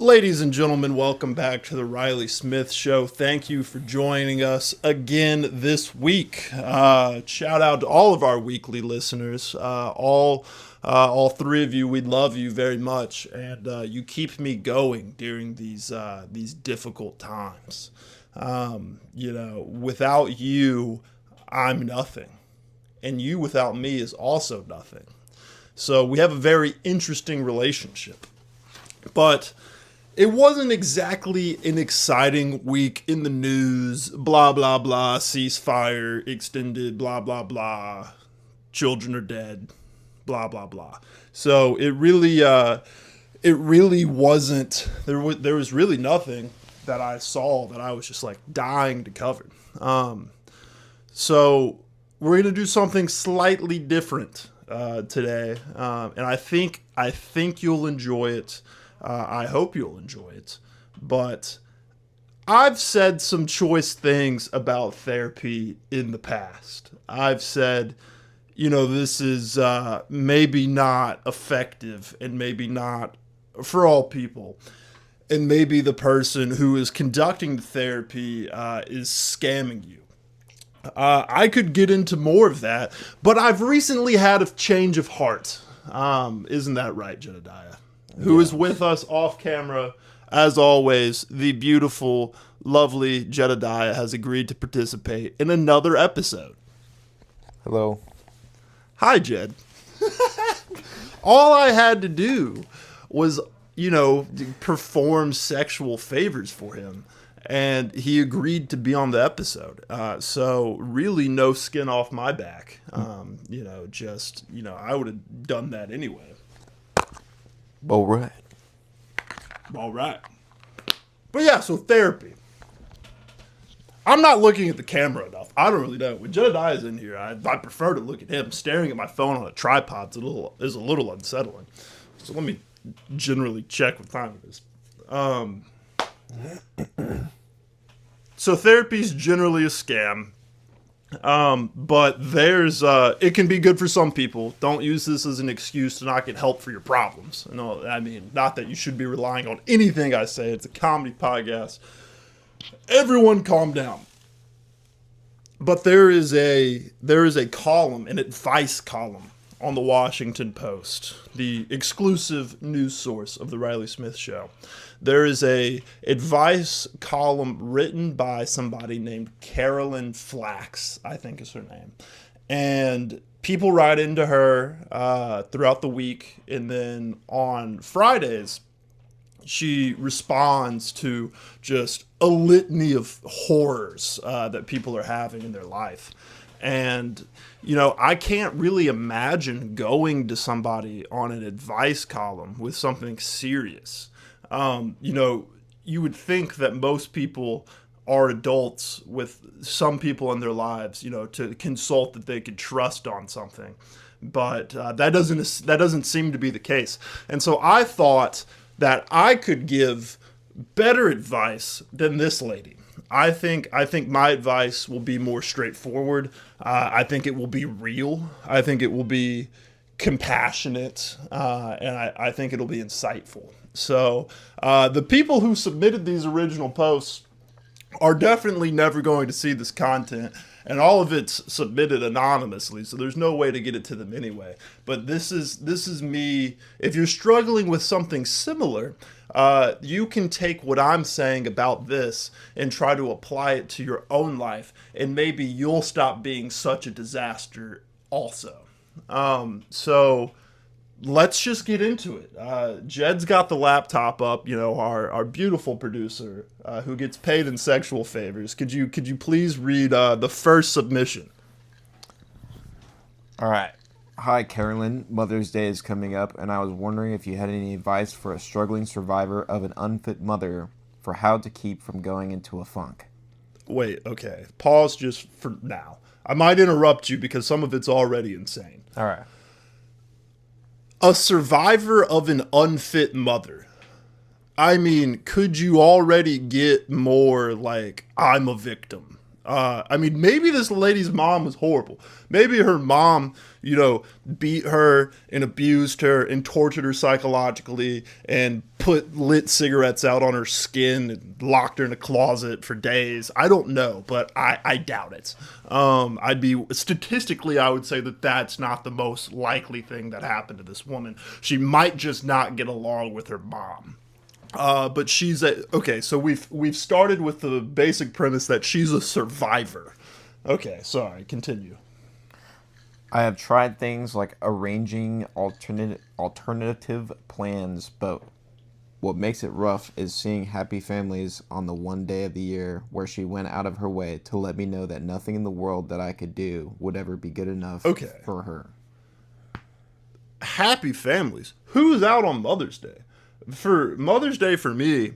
Ladies and gentlemen, welcome back to the Riley Smith Show. Thank you for joining us again this week. Shout out to all of our weekly listeners. All three of you, we love you very much, and you keep me going during these difficult times. Without you, I'm nothing, and you without me is also nothing. So we have a very interesting relationship, but it wasn't exactly an exciting week in the news. Blah, blah, blah. Ceasefire extended. Blah, blah, blah. Children are dead. Blah, blah, blah. So it really wasn't. There was really nothing that I saw that I was just like dying to cover. So we're gonna do something slightly different today, and I think you'll enjoy it. I hope you'll enjoy it, but I've said some choice things about therapy in the past. I've said, this is maybe not effective and maybe not for all people. And maybe the person who is conducting the therapy is scamming you. I could get into more of that, but I've recently had a change of heart. Isn't that right, Jedediah? Who is with us off camera, as always, the beautiful, lovely Jedediah has agreed to participate in another episode. Hello. Hi, Jed. All I had to do was, perform sexual favors for him, and he agreed to be on the episode. So really no skin off my back. I would have done that anyway. All right. But yeah, so therapy. I'm not looking at the camera enough. I don't really know. When Jedediah's in here, I prefer to look at him. Staring at my phone on a tripod is a little unsettling. So let me generally check what time it is. So therapy is generally a scam. But it can be good for some people. Don't use this as an excuse to not get help for your problems. No, I mean, not that you should be relying on anything I say. It's a comedy podcast. Everyone calm down. But there is a column, an advice column on the Washington Post, the exclusive news source of the Riley Smith Show. There is a advice column written by somebody named Carolyn Flax, I think is her name. And people write into her throughout the week, and then on Fridays, she responds to just a litany of horrors that people are having in their life. And, I can't really imagine going to somebody on an advice column with something serious. You would think that most people are adults with some people in their lives, to consult that they could trust on something. But that doesn't seem to be the case. And so I thought that I could give better advice than this lady. I think my advice will be more straightforward. I think it will be real. I think it will be compassionate, and I think it'll be insightful. So the people who submitted these original posts are definitely never going to see this content, and all of it's submitted anonymously, so there's no way to get it to them anyway. But this is me. If you're struggling with something similar, you can take what I'm saying about this and try to apply it to your own life, and maybe you'll stop being such a disaster also. So let's just get into it. Jed's got the laptop up, our beautiful producer who gets paid in sexual favors. Could you please read the first submission? All right. Hi, Carolyn. Mother's Day is coming up, and I was wondering if you had any advice for a struggling survivor of an unfit mother for how to keep from going into a funk. Wait, okay. Pause just for now. I might interrupt you because some of it's already insane. All right. A survivor of an unfit mother. I mean, could you already get more like, I'm a victim? Maybe this lady's mom was horrible. Maybe her mom, beat her and abused her and tortured her psychologically and put lit cigarettes out on her skin and locked her in a closet for days. I don't know, but I doubt it. Statistically, I would say that that's not the most likely thing that happened to this woman. She might just not get along with her mom. But she's okay. So we've started with the basic premise that she's a survivor. Okay, sorry. Continue. I have tried things like arranging alternative plans, but what makes it rough is seeing happy families on the one day of the year where she went out of her way to let me know that nothing in the world that I could do would ever be good enough for her. Happy families. Who's out on Mother's Day? For Mother's Day for me,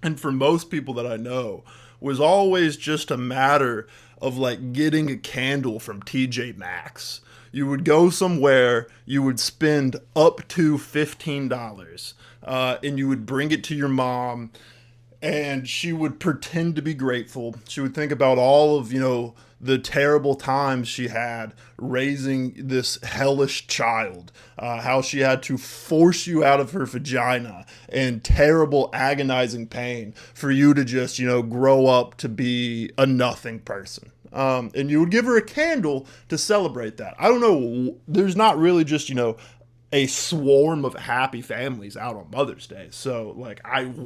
and for most people that I know, was always just a matter of like getting a candle from TJ Maxx. You would go somewhere, you would spend up to $15, and you would bring it to your mom, and she would pretend to be grateful. She would think about all of, the terrible times she had raising this hellish child, how she had to force you out of her vagina in terrible agonizing pain for you to just, grow up to be a nothing person. And you would give her a candle to celebrate that. I don't know. There's not really just, a swarm of happy families out on Mother's Day. So like,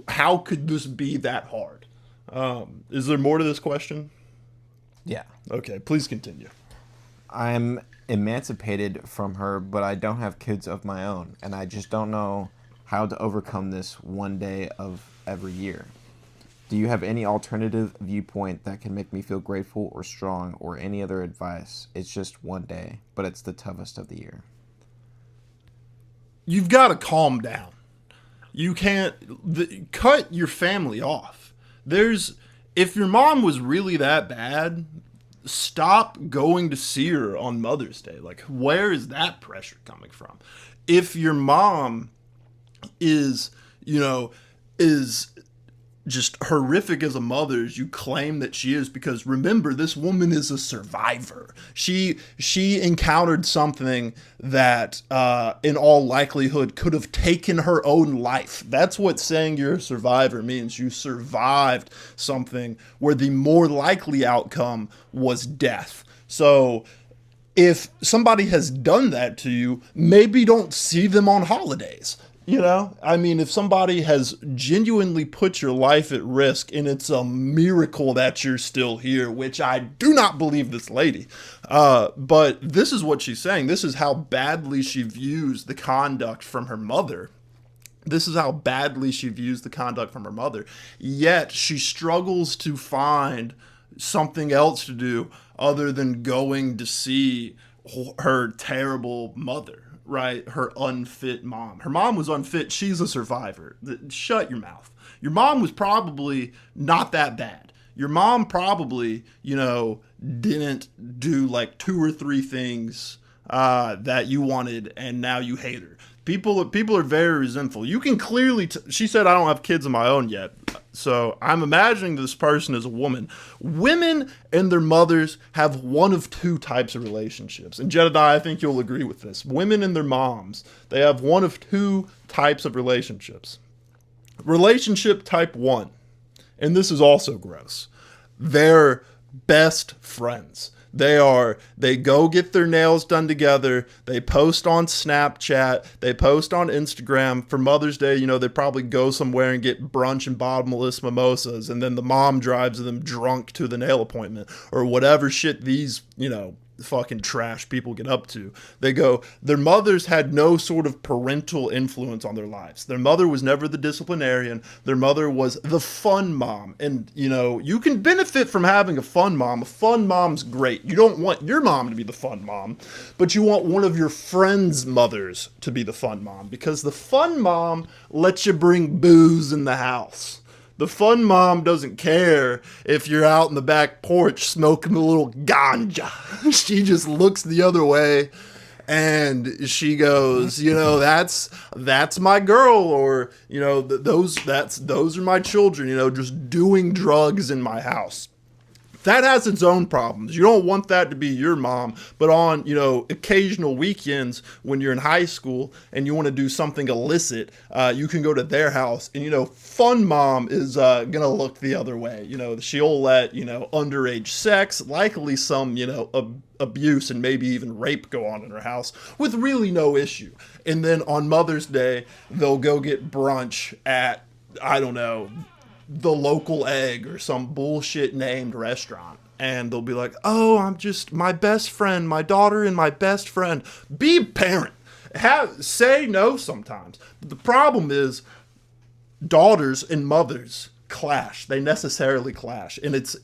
how could this be that hard? Is there more to this question? Yeah. Okay, please continue. I'm emancipated from her, but I don't have kids of my own, and I just don't know how to overcome this one day of every year. Do you have any alternative viewpoint that can make me feel grateful or strong, or any other advice? It's just one day, but it's the toughest of the year. You've got to calm down. You can't cut your family off. If your mom was really that bad, stop going to see her on Mother's Day. Like, where is that pressure coming from? If your mom is just horrific as a mother as you claim that she is, because remember, this woman is a survivor. She encountered something that in all likelihood could have taken her own life. That's what saying you're a survivor means. You survived something where the more likely outcome was death. So if somebody has done that to you, maybe don't see them on holidays. If somebody has genuinely put your life at risk, and it's a miracle that you're still here, which I do not believe this lady. But this is what she's saying. This is how badly she views the conduct from her mother. Yet she struggles to find something else to do other than going to see her terrible mother. Right? Her unfit mom. Her mom was unfit. She's a survivor. Shut your mouth. Your mom was probably not that bad. Your mom probably, didn't do like 2 or 3 things that you wanted, and now you hate her. People are very resentful. You can clearly she said, I don't have kids of my own yet. So I'm imagining this person is a woman. Women and their mothers have one of 2 types of relationships. And Jedediah, I think you'll agree with this. Women and their moms, they have one of 2 types of relationships. Relationship type 1, and this is also gross, they're best friends. They go get their nails done together. They post on Snapchat. They post on Instagram. For Mother's Day, they probably go somewhere and get brunch and bottomless mimosas. And then the mom drives them drunk to the nail appointment or whatever shit these, fucking trash people get up to. Their mothers had no sort of parental influence on their lives. Their mother was never the disciplinarian. Their mother was the fun mom. And, you can benefit from having a fun mom. A fun mom's great. You don't want your mom to be the fun mom, but you want one of your friends' mothers to be the fun mom, because the fun mom lets you bring booze in the house. The fun mom doesn't care if you're out in the back porch smoking a little ganja. She just looks the other way and she goes, that's my girl, or, those are my children, just doing drugs in my house. that has its own problems. You don't want that to be your mom, but on, occasional weekends when you're in high school and you want to do something illicit, you can go to their house and, fun mom is going to look the other way. She'll let, underage sex, likely some, abuse and maybe even rape go on in her house with really no issue. And then on Mother's Day, they'll go get brunch at, I don't know, the Local Egg or some bullshit named restaurant. And they'll be like, oh, I'm just my best friend, my daughter and my best friend. Be a parent. Say no sometimes. But the problem is daughters and mothers clash. They necessarily clash. And it's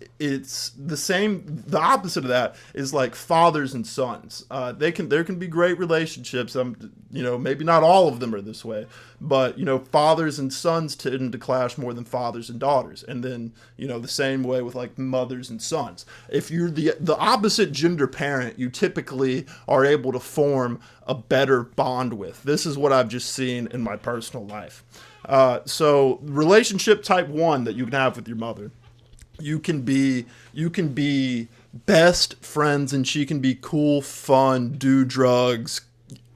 the same. The opposite of that is like fathers and sons. There can be great relationships. Maybe not all of them are this way, but fathers and sons tend to clash more than fathers and daughters. And then the same way with like mothers and sons. If you're the opposite gender parent, you typically are able to form a better bond with. This is what I've just seen in my personal life. So relationship type 1 that you can have with your mother, you can be best friends and she can be cool, fun, do drugs,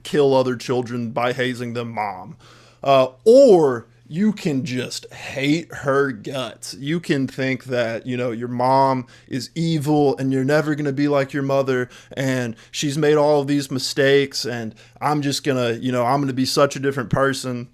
kill other children by hazing them mom. Or you can just hate her guts. You can think that, your mom is evil and you're never going to be like your mother and she's made all of these mistakes and I'm just going to, I'm going to be such a different person.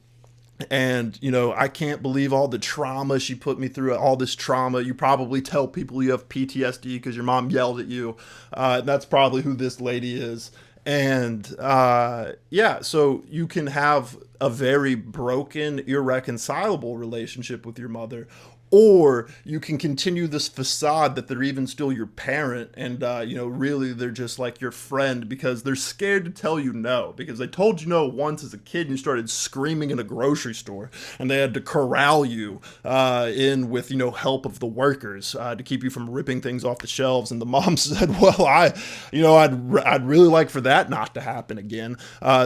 And, I can't believe all the trauma she put me through, all this trauma. You probably tell people you have PTSD because your mom yelled at you. That's probably who this lady is. And, so you can have a very broken, irreconcilable relationship with your mother. Or you can continue this facade that they're even still your parent and, really they're just like your friend because they're scared to tell you no because they told you no once as a kid and you started screaming in a grocery store and they had to corral you in with, help of the workers to keep you from ripping things off the shelves. And the mom said, well, I'd really like for that not to happen again.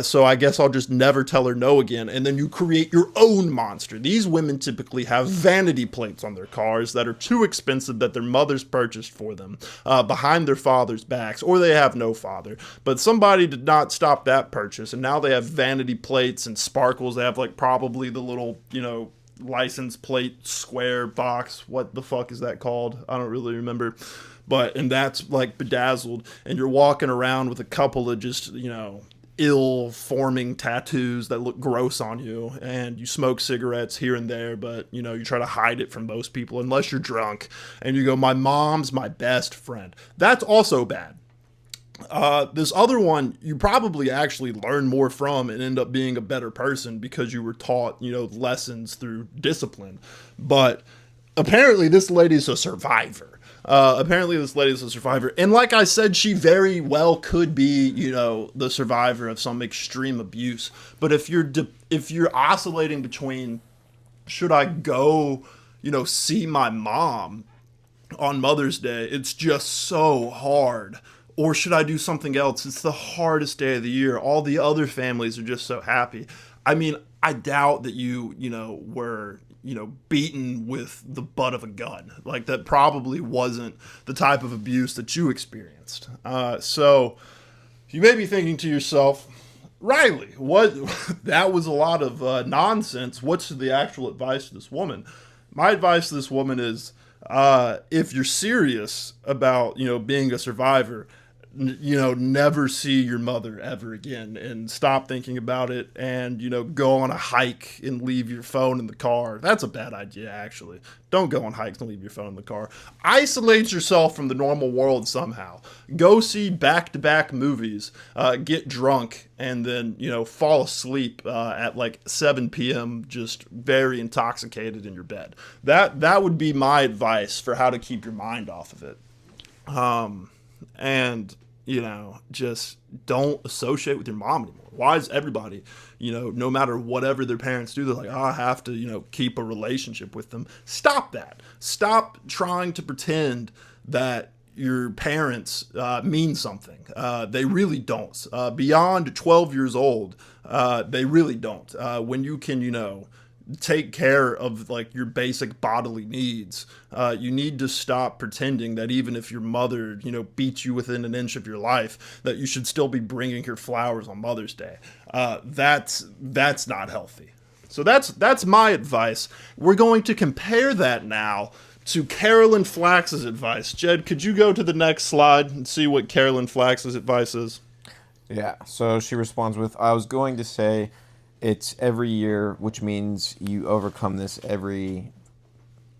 So I guess I'll just never tell her no again. And then you create your own monster. These women typically have vanity plates on their cars that are too expensive that their mothers purchased for them behind their father's backs, or they have no father. But somebody did not stop that purchase, and now they have vanity plates and sparkles. They have like probably the little, license plate square box. What the fuck is that called? I don't really remember. And that's like bedazzled, and you're walking around with a couple of just, ill-forming tattoos that look gross on you, and you smoke cigarettes here and there, but you try to hide it from most people unless you're drunk, and you go, my mom's my best friend. That's also bad. This other one you probably actually learn more from and end up being a better person because you were taught lessons through discipline. But apparently this lady's a survivor. And like I said, she very well could be, the survivor of some extreme abuse. But if you're oscillating between, should I go, see my mom on Mother's Day? It's just so hard. Or should I do something else? It's the hardest day of the year. All the other families are just so happy. I mean, I doubt that you were beaten with the butt of a gun. Like, that probably wasn't the type of abuse that you experienced. So you may be thinking to yourself, Riley, that was a lot of nonsense. What's the actual advice to this woman? My advice to this woman is, if you're serious about, being a survivor, never see your mother ever again and stop thinking about it and, go on a hike and leave your phone in the car. That's a bad idea, actually. Don't go on hikes and leave your phone in the car. Isolate yourself from the normal world somehow. Go see back-to-back movies, get drunk, and then, fall asleep at like 7 p.m. just very intoxicated in your bed. That would be my advice for how to keep your mind off of it. And, just don't associate with your mom anymore. Why is everybody, no matter whatever their parents do, they're like, oh, I have to, keep a relationship with them. Stop that. Stop trying to pretend that your parents mean something. They really don't. Beyond 12 years old, they really don't. When you can, take care of like your basic bodily needs. You need to stop pretending that even if your mother, beats you within an inch of your life, that you should still be bringing her flowers on Mother's Day. That's not healthy. So that's my advice. We're going to compare that now to Carolyn Flax's advice. Jed, could you go to the next slide and see what Carolyn Flax's advice is? Yeah, so she responds with, I was going to say it's every year, which means you overcome this every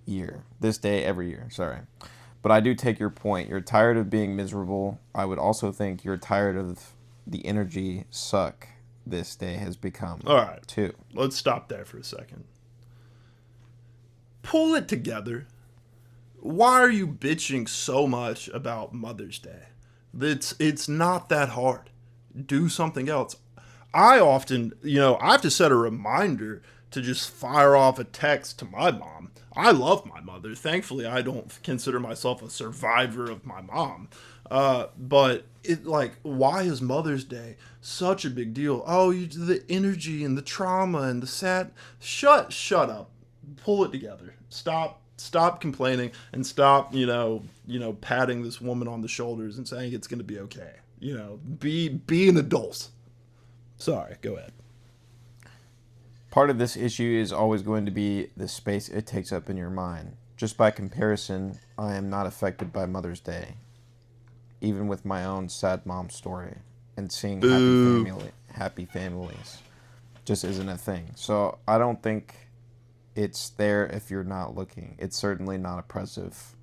year. This day, every year, sorry. But I do take your point. You're tired of being miserable. I would also think you're tired of the energy suck this day has become, All right. too. Let's stop there for a second. Pull it together. Why are you bitching so much about Mother's Day? It's not that hard. Do something else. I often, I have to set a reminder to just fire off a text to my mom. I love my mother. Thankfully, I don't consider myself a survivor of my mom. But why is Mother's Day such a big deal? Oh, the energy and the trauma and the sad. Shut up. Pull it together. Stop complaining and stop, patting this woman on the shoulders and saying it's going to be okay. Be an adult. Sorry, go ahead. Part of this issue is always going to be the space it takes up in your mind. Just by comparison, I am not affected by Mother's Day, even with my own sad mom story, and seeing happy families just isn't a thing. So I don't think it's there if you're not looking. It's certainly not oppressive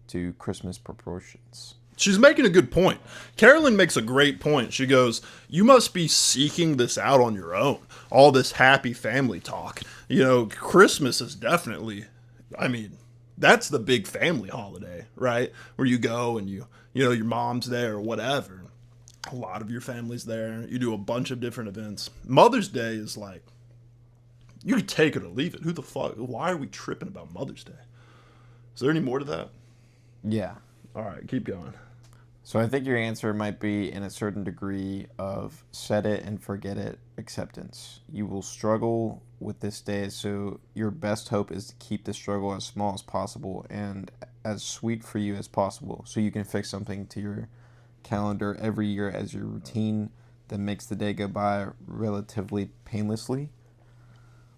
to Christmas proportions. She's making a good point. Carolyn makes a great point. She goes, you must be seeking this out on your own. All this happy family talk. Christmas is definitely, that's the big family holiday, right? Where you go and your mom's there or whatever. A lot of your family's there. You do a bunch of different events. Mother's Day is like, you can take it or leave it. Who the fuck? Why are we tripping about Mother's Day? Is there any more to that? Yeah. All right, keep going. So I think your answer might be in a certain degree of set it and forget it acceptance. You will struggle with this day, so your best hope is to keep the struggle as small as possible and as sweet for you as possible, so you can fix something to your calendar every year as your routine that makes the day go by relatively painlessly.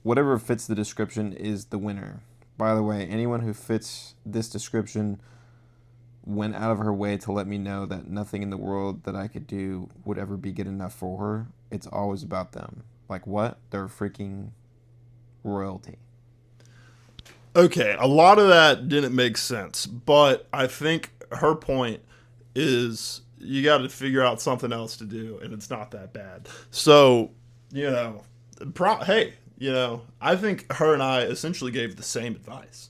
Whatever fits the description is the winner. By the way, anyone who fits this description went out of her way to let me know that nothing in the world that I could do would ever be good enough for her. It's always about them. Like what? They're freaking royalty. Okay, a lot of that didn't make sense, but I think her point is you got to figure out something else to do, and it's not that bad. So, I think her and I essentially gave the same advice.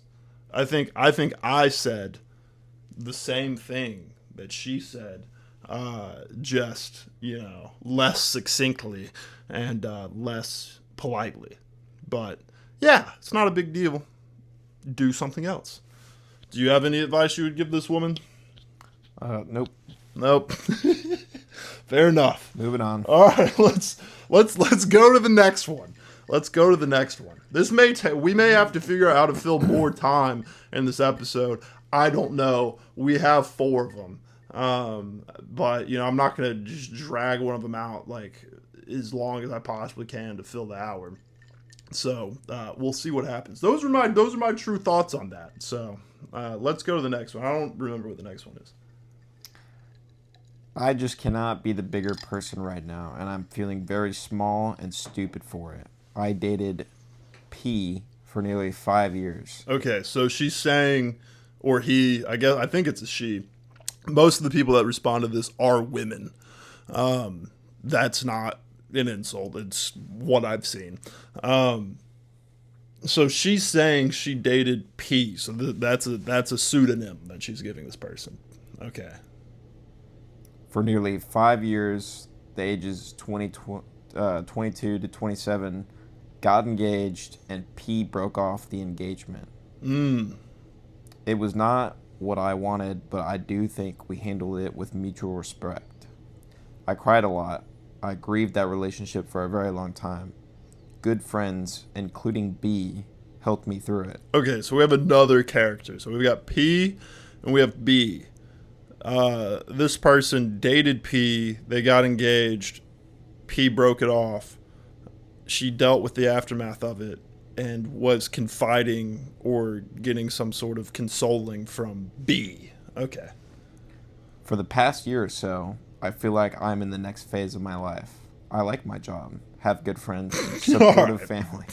I think I said the same thing that she said, just less succinctly and less politely. But yeah, it's not a big deal. Do something else. Do you have any advice you would give this woman? Nope. Fair enough. Moving on. All right, let's go to the next one. This we may have to figure out how to fill more time in this episode. I don't know. We have 4 of them. But I'm not going to just drag one of them out as long as I possibly can to fill the hour. So, we'll see what happens. Those are my true thoughts on that. So, let's go to the next one. I don't remember what the next one is. I just cannot be the bigger person right now, and I'm feeling very small and stupid for it. I dated P for nearly 5 years. Okay, so she's saying, or he, I think it's a she. Most of the people that respond to this are women. That's not an insult. It's what I've seen. So she's saying she dated P. So that's a pseudonym that she's giving this person. Okay. For nearly 5 years, the ages 22 to 27, got engaged, and P broke off the engagement. It was not what I wanted, but I do think we handled it with mutual respect. I cried a lot. I grieved that relationship for a very long time. good friends, including B, helped me through it. Okay, so we have another character. So we've got P and we have B. This person dated P. They got engaged. P broke it off. She dealt with the aftermath of it and was confiding or getting some sort of consoling from B. Okay. For the past year or so, I feel like I'm in the next phase of my life. I like my job, have good friends, supportive family.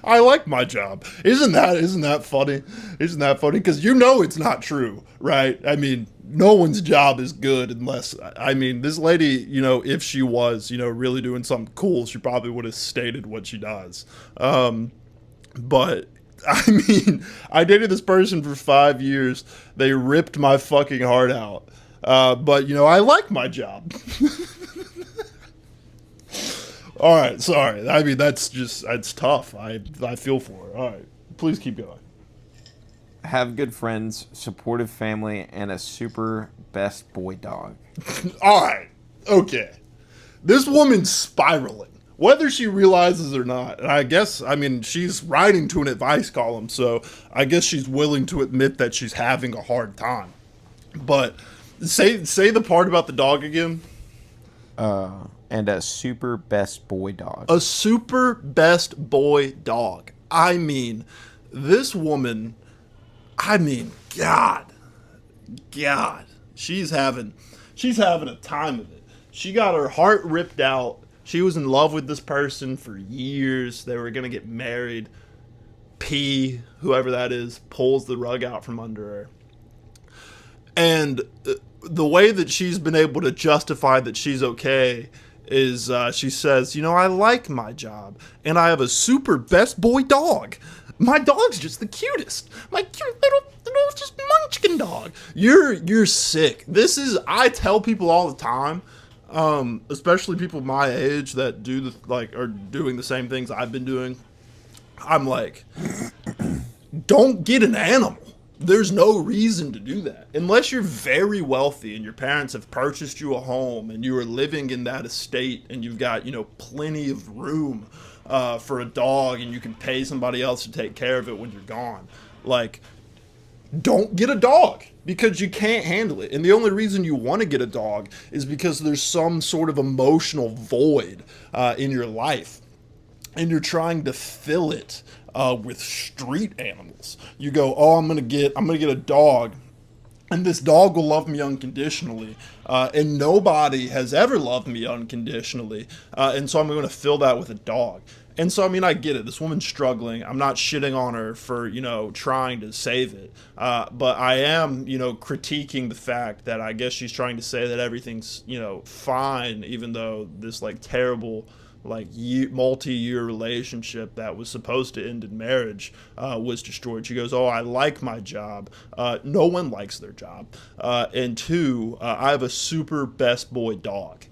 I like my job. Isn't that funny? Isn't that funny? Because you know it's not true, right? I mean, no one's job is good unless, I mean, this lady, if she was, really doing something cool, she probably would have stated what she does. But I mean, I dated this person for 5 years. They ripped my fucking heart out. But I like my job. All right, sorry. I mean, that's tough. I feel for her. All right, please keep going. Have good friends, supportive family, and a super best boy dog. All right, okay. This woman's spiraling, whether she realizes or not. And I guess, she's writing to an advice column, so I guess she's willing to admit that she's having a hard time. But say the part about the dog again. And a super best boy dog. A super best boy dog. I mean, this woman, God, she's having a time of it. She got her heart ripped out. She was in love with this person for years. They were going to get married. P, whoever that is, pulls the rug out from under her. And the way that she's been able to justify that she's okay is she says, I like my job, and I have a super best boy dog. My dog's just the cutest. My cute little just munchkin dog. You're sick. I tell people all the time, especially people my age that are doing the same things I've been doing. I'm like, don't get an animal. There's no reason to do that. Unless you're very wealthy and your parents have purchased you a home and you are living in that estate and you've got, plenty of room for a dog and you can pay somebody else to take care of it when you're gone. Like, don't get a dog because you can't handle it. And the only reason you want to get a dog is because there's some sort of emotional void in your life and you're trying to fill it with street animals. You go, I'm gonna get a dog, and this dog will love me unconditionally, and nobody has ever loved me unconditionally, and so I'm gonna fill that with a dog. And so, I get it. This woman's struggling. I'm not shitting on her for, trying to save it. But I am, critiquing the fact that I guess she's trying to say that everything's, fine, even though this, terrible, multi-year relationship that was supposed to end in marriage was destroyed. She goes, I like my job. No one likes their job. And two, I have a super best boy dog.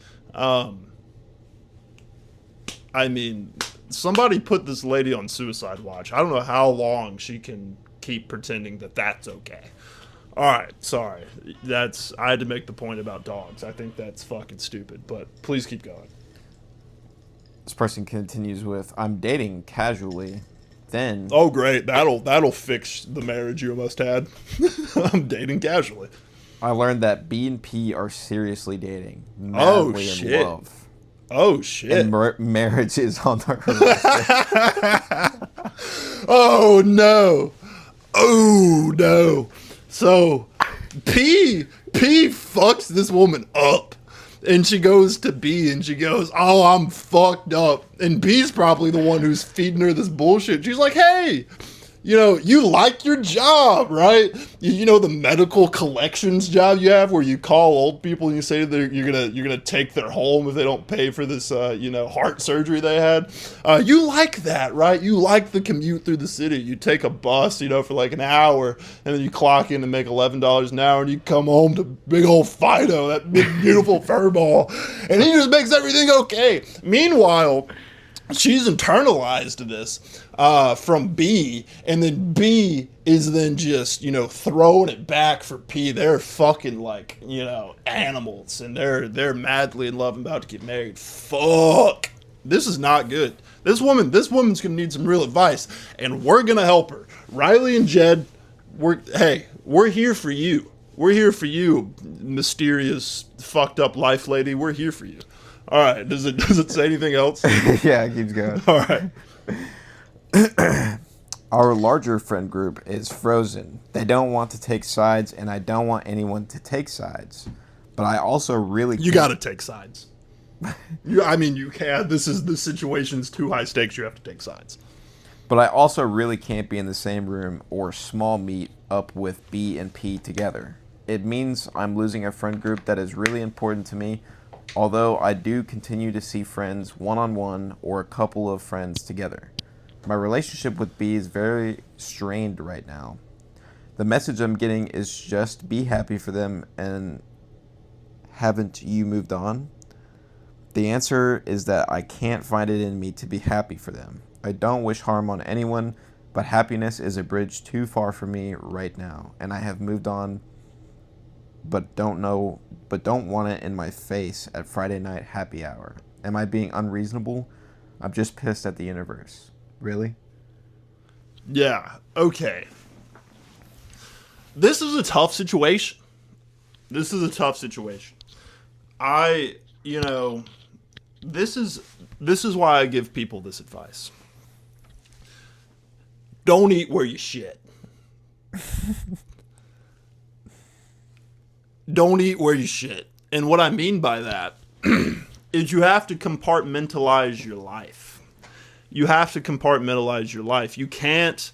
Somebody put this lady on suicide watch. I don't know how long she can keep pretending that that's okay. All right, sorry. I had to make the point about dogs. I think that's fucking stupid, but please keep going. This person continues with, I'm dating casually, then... Oh, great. That'll fix the marriage you almost had. I'm dating casually. I learned that B and P are seriously dating. Madly in love. Oh, shit. And marriage is on the horizon. Oh, no. Oh, no. So, P fucks this woman up. And she goes to B and she goes, I'm fucked up. And B's probably the one who's feeding her this bullshit. She's like, hey, you like your job, right? The medical collections job you have where you call old people and you say that you're gonna take their home if they don't pay for this, heart surgery they had. You like that, right? You like the commute through the city. You take a bus, for an hour, and then you clock in and make $11 an hour, and you come home to big old Fido, that big beautiful fur ball, and he just makes everything okay. Meanwhile, she's internalized this from B, and then B is then just, throwing it back for P. They're fucking animals, and they're madly in love and about to get married. Fuck. This is not good. This woman's gonna need some real advice, and we're gonna help her. Riley and Jed, we're here for you. We're here for you, mysterious, fucked up life lady. We're here for you. All right. Does it say anything else? Yeah, it keeps going. All right. Our larger friend group is frozen. They don't want to take sides, and I don't want anyone to take sides. But I also really You got to take sides. You can't. This situation's too high stakes. You have to take sides. But I also really can't be in the same room or small meet up with B and P together. It means I'm losing a friend group that is really important to me, although I do continue to see friends one-on-one or a couple of friends together. My relationship with B is very strained right now. The message I'm getting is just be happy for them, and haven't you moved on? The answer is that I can't find it in me to be happy for them. I don't wish harm on anyone, but happiness is a bridge too far for me right now, and I have moved on, but don't want it in my face at Friday night happy hour. Am I being unreasonable? I'm just pissed at the universe. Really? Yeah. Okay. This is a tough situation. This is why I give people this advice. Don't eat where you shit. Don't eat where you shit. And what I mean by that is you have to compartmentalize your life. You have to compartmentalize your life. You can't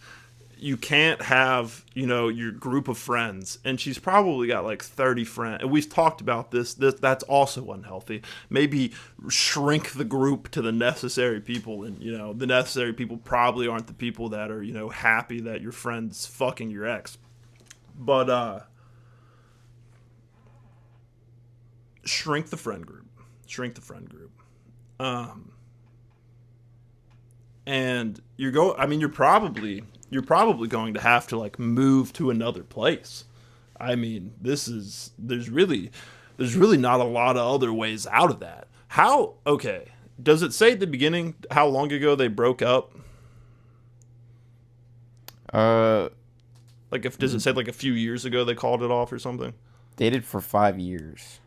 have, your group of friends, and she's probably got like 30 friends. And we've talked about this. That's also unhealthy. Maybe shrink the group to the necessary people, and the necessary people probably aren't the people that are, happy that your friend's fucking your ex. But shrink the friend group. And you're probably going to have to like move to another place. There's really not a lot of other ways out of that. Does it say at the beginning how long ago they broke up? Does it say like a few years ago they called it off or something? Dated for 5 years.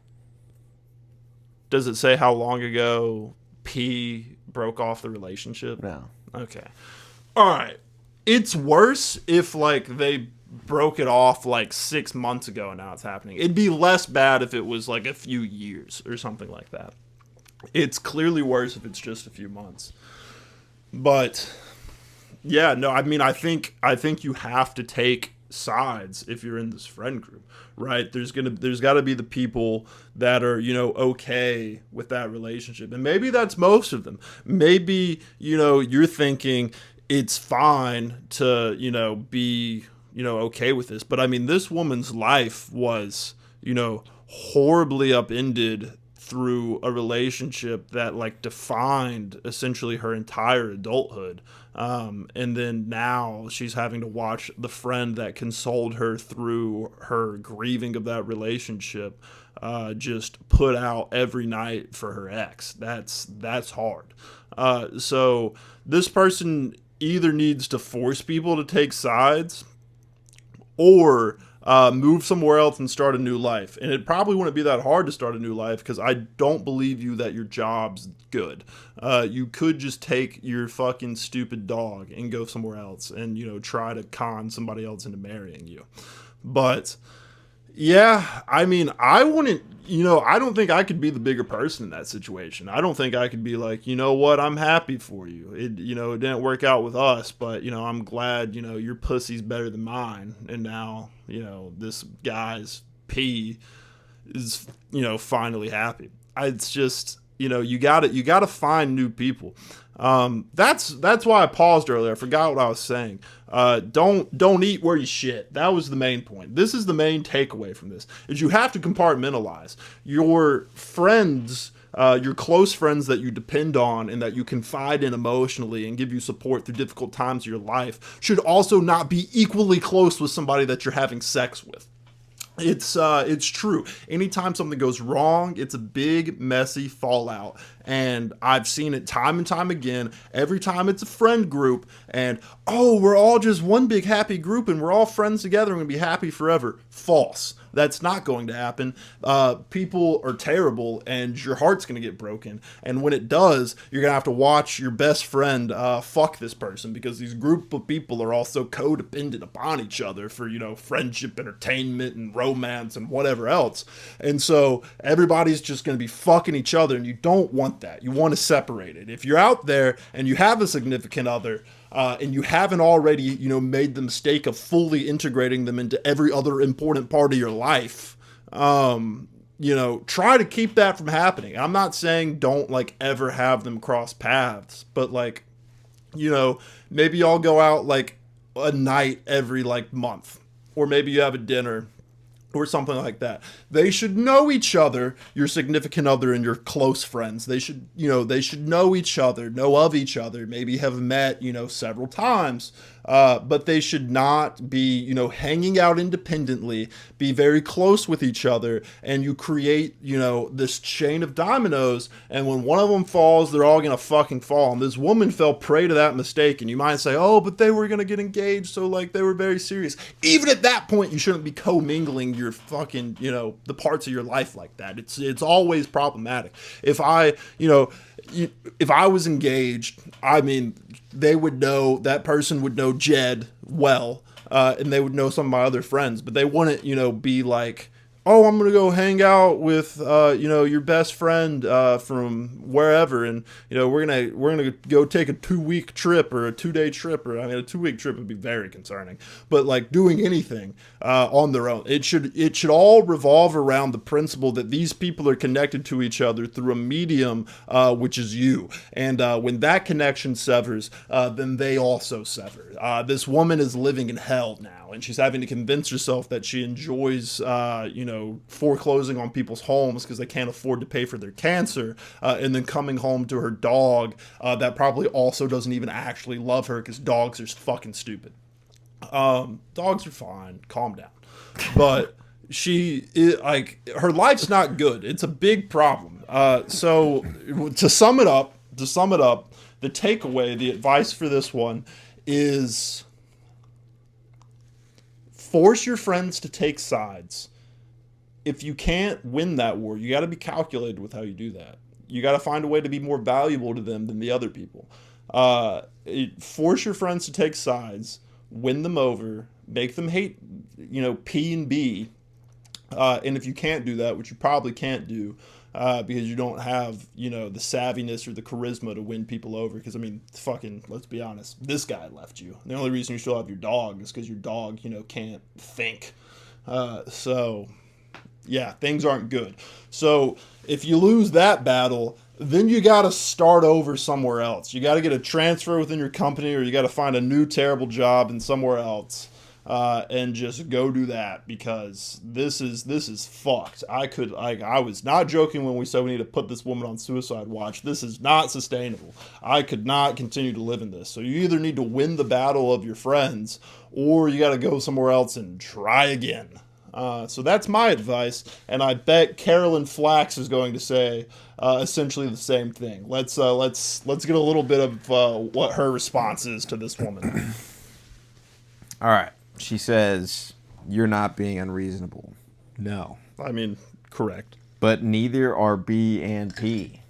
Does it say how long ago P broke off the relationship? No. Okay. All right. It's worse if like they broke it off like 6 months ago and now it's happening. It'd be less bad if it was like a few years or something like that. It's clearly worse if it's just a few months. But yeah, no, I think you have to take sides if you're in this friend group, right? There's got to be the people that are, okay with that relationship. And maybe that's most of them. Maybe, you're thinking it's fine to, be, okay with this. But this woman's life was, horribly upended through a relationship that like defined essentially her entire adulthood. And then now she's having to watch the friend that consoled her through her grieving of that relationship just put out every night for her ex. That's hard. So this person either needs to force people to take sides or move somewhere else and start a new life. And it probably wouldn't be that hard to start a new life because I don't believe you that your job's good. You could just take your fucking stupid dog and go somewhere else and, try to con somebody else into marrying you. But yeah, I wouldn't, I don't think I could be the bigger person in that situation. I don't think I could be like, you know what, I'm happy for you. It didn't work out with us, but, I'm glad, your pussy's better than mine. And now, this guy's P is, finally happy. It's just, you gotta find new people. That's why I paused earlier. I forgot what I was saying. Don't eat where you shit. That was the main point. This is the main takeaway from this, is you have to compartmentalize your friends, your close friends that you depend on and that you confide in emotionally and give you support through difficult times of your life should also not be equally close with somebody that you're having sex with. It's true. Anytime something goes wrong, it's a big messy fallout. And I've seen it time and time again. Every time it's a friend group and oh, we're all just one big happy group and we're all friends together and we're gonna be happy forever. False. That's not going to happen. People are terrible and your heart's going to get broken. And when it does, you're going to have to watch your best friend fuck this person because these group of people are all so codependent upon each other for, friendship, entertainment, and romance and whatever else. And so everybody's just going to be fucking each other and you don't want that. You want to separate it. If you're out there and you have a significant other, and you haven't already, made the mistake of fully integrating them into every other important part of your life, try to keep that from happening. I'm not saying don't ever have them cross paths, but maybe y'all go out a night every month, or maybe you have a dinner or something like that. They should know each other, your significant other and your close friends. They should know each other, know of each other, maybe have met, several times. But they should not be, hanging out independently, be very close with each other, and you create, this chain of dominoes, and when one of them falls, they're all gonna fucking fall. And this woman fell prey to that mistake, and you might say, oh, but they were gonna get engaged, so they were very serious. Even at that point, you shouldn't be commingling your fucking, the parts of your life like that. It's always problematic. If I was engaged, I mean, that person would know Jed well, and they would know some of my other friends, but they wouldn't, be like, oh, I'm going to go hang out with, your best friend, from wherever. And, we're going to go take a 2-week trip or a 2-day trip, or, I mean, a 2-week trip would be very concerning, but doing anything, on their own. It should all revolve around the principle that these people are connected to each other through a medium, which is you. And, when that connection severs, then they also sever. This woman is living in hell now, and she's having to convince herself that she enjoys, foreclosing on people's homes because they can't afford to pay for their cancer, and then coming home to her dog that probably also doesn't even actually love her because dogs are fucking stupid. Dogs are fine. Calm down. But her life's not good. It's a big problem. So to sum it up, the takeaway, the advice for this one is force your friends to take sides. If you can't win that war, you got to be calculated with how you do that. You got to find a way to be more valuable to them than the other people. Force your friends to take sides, win them over, make them hate, P and B. And if you can't do that, which you probably can't do, because you don't have, the savviness or the charisma to win people over. Because, I mean, fucking, let's be honest, this guy left you. The only reason you still have your dog is because your dog, can't think. So... yeah, things aren't good. So if you lose that battle, then you got to start over somewhere else. You got to get a transfer within your company, or you got to find a new terrible job in somewhere else, and just go do that, because this is fucked. I was not joking when we said we need to put this woman on suicide watch. This is not sustainable. I could not continue to live in this. So you either need to win the battle of your friends, or you got to go somewhere else and try again. So that's my advice, and I bet Carolyn Flax is going to say essentially the same thing. Let's get a little bit of what her response is to this woman. All right. She says, "You're not being unreasonable." No. I mean, correct. But neither are B and P.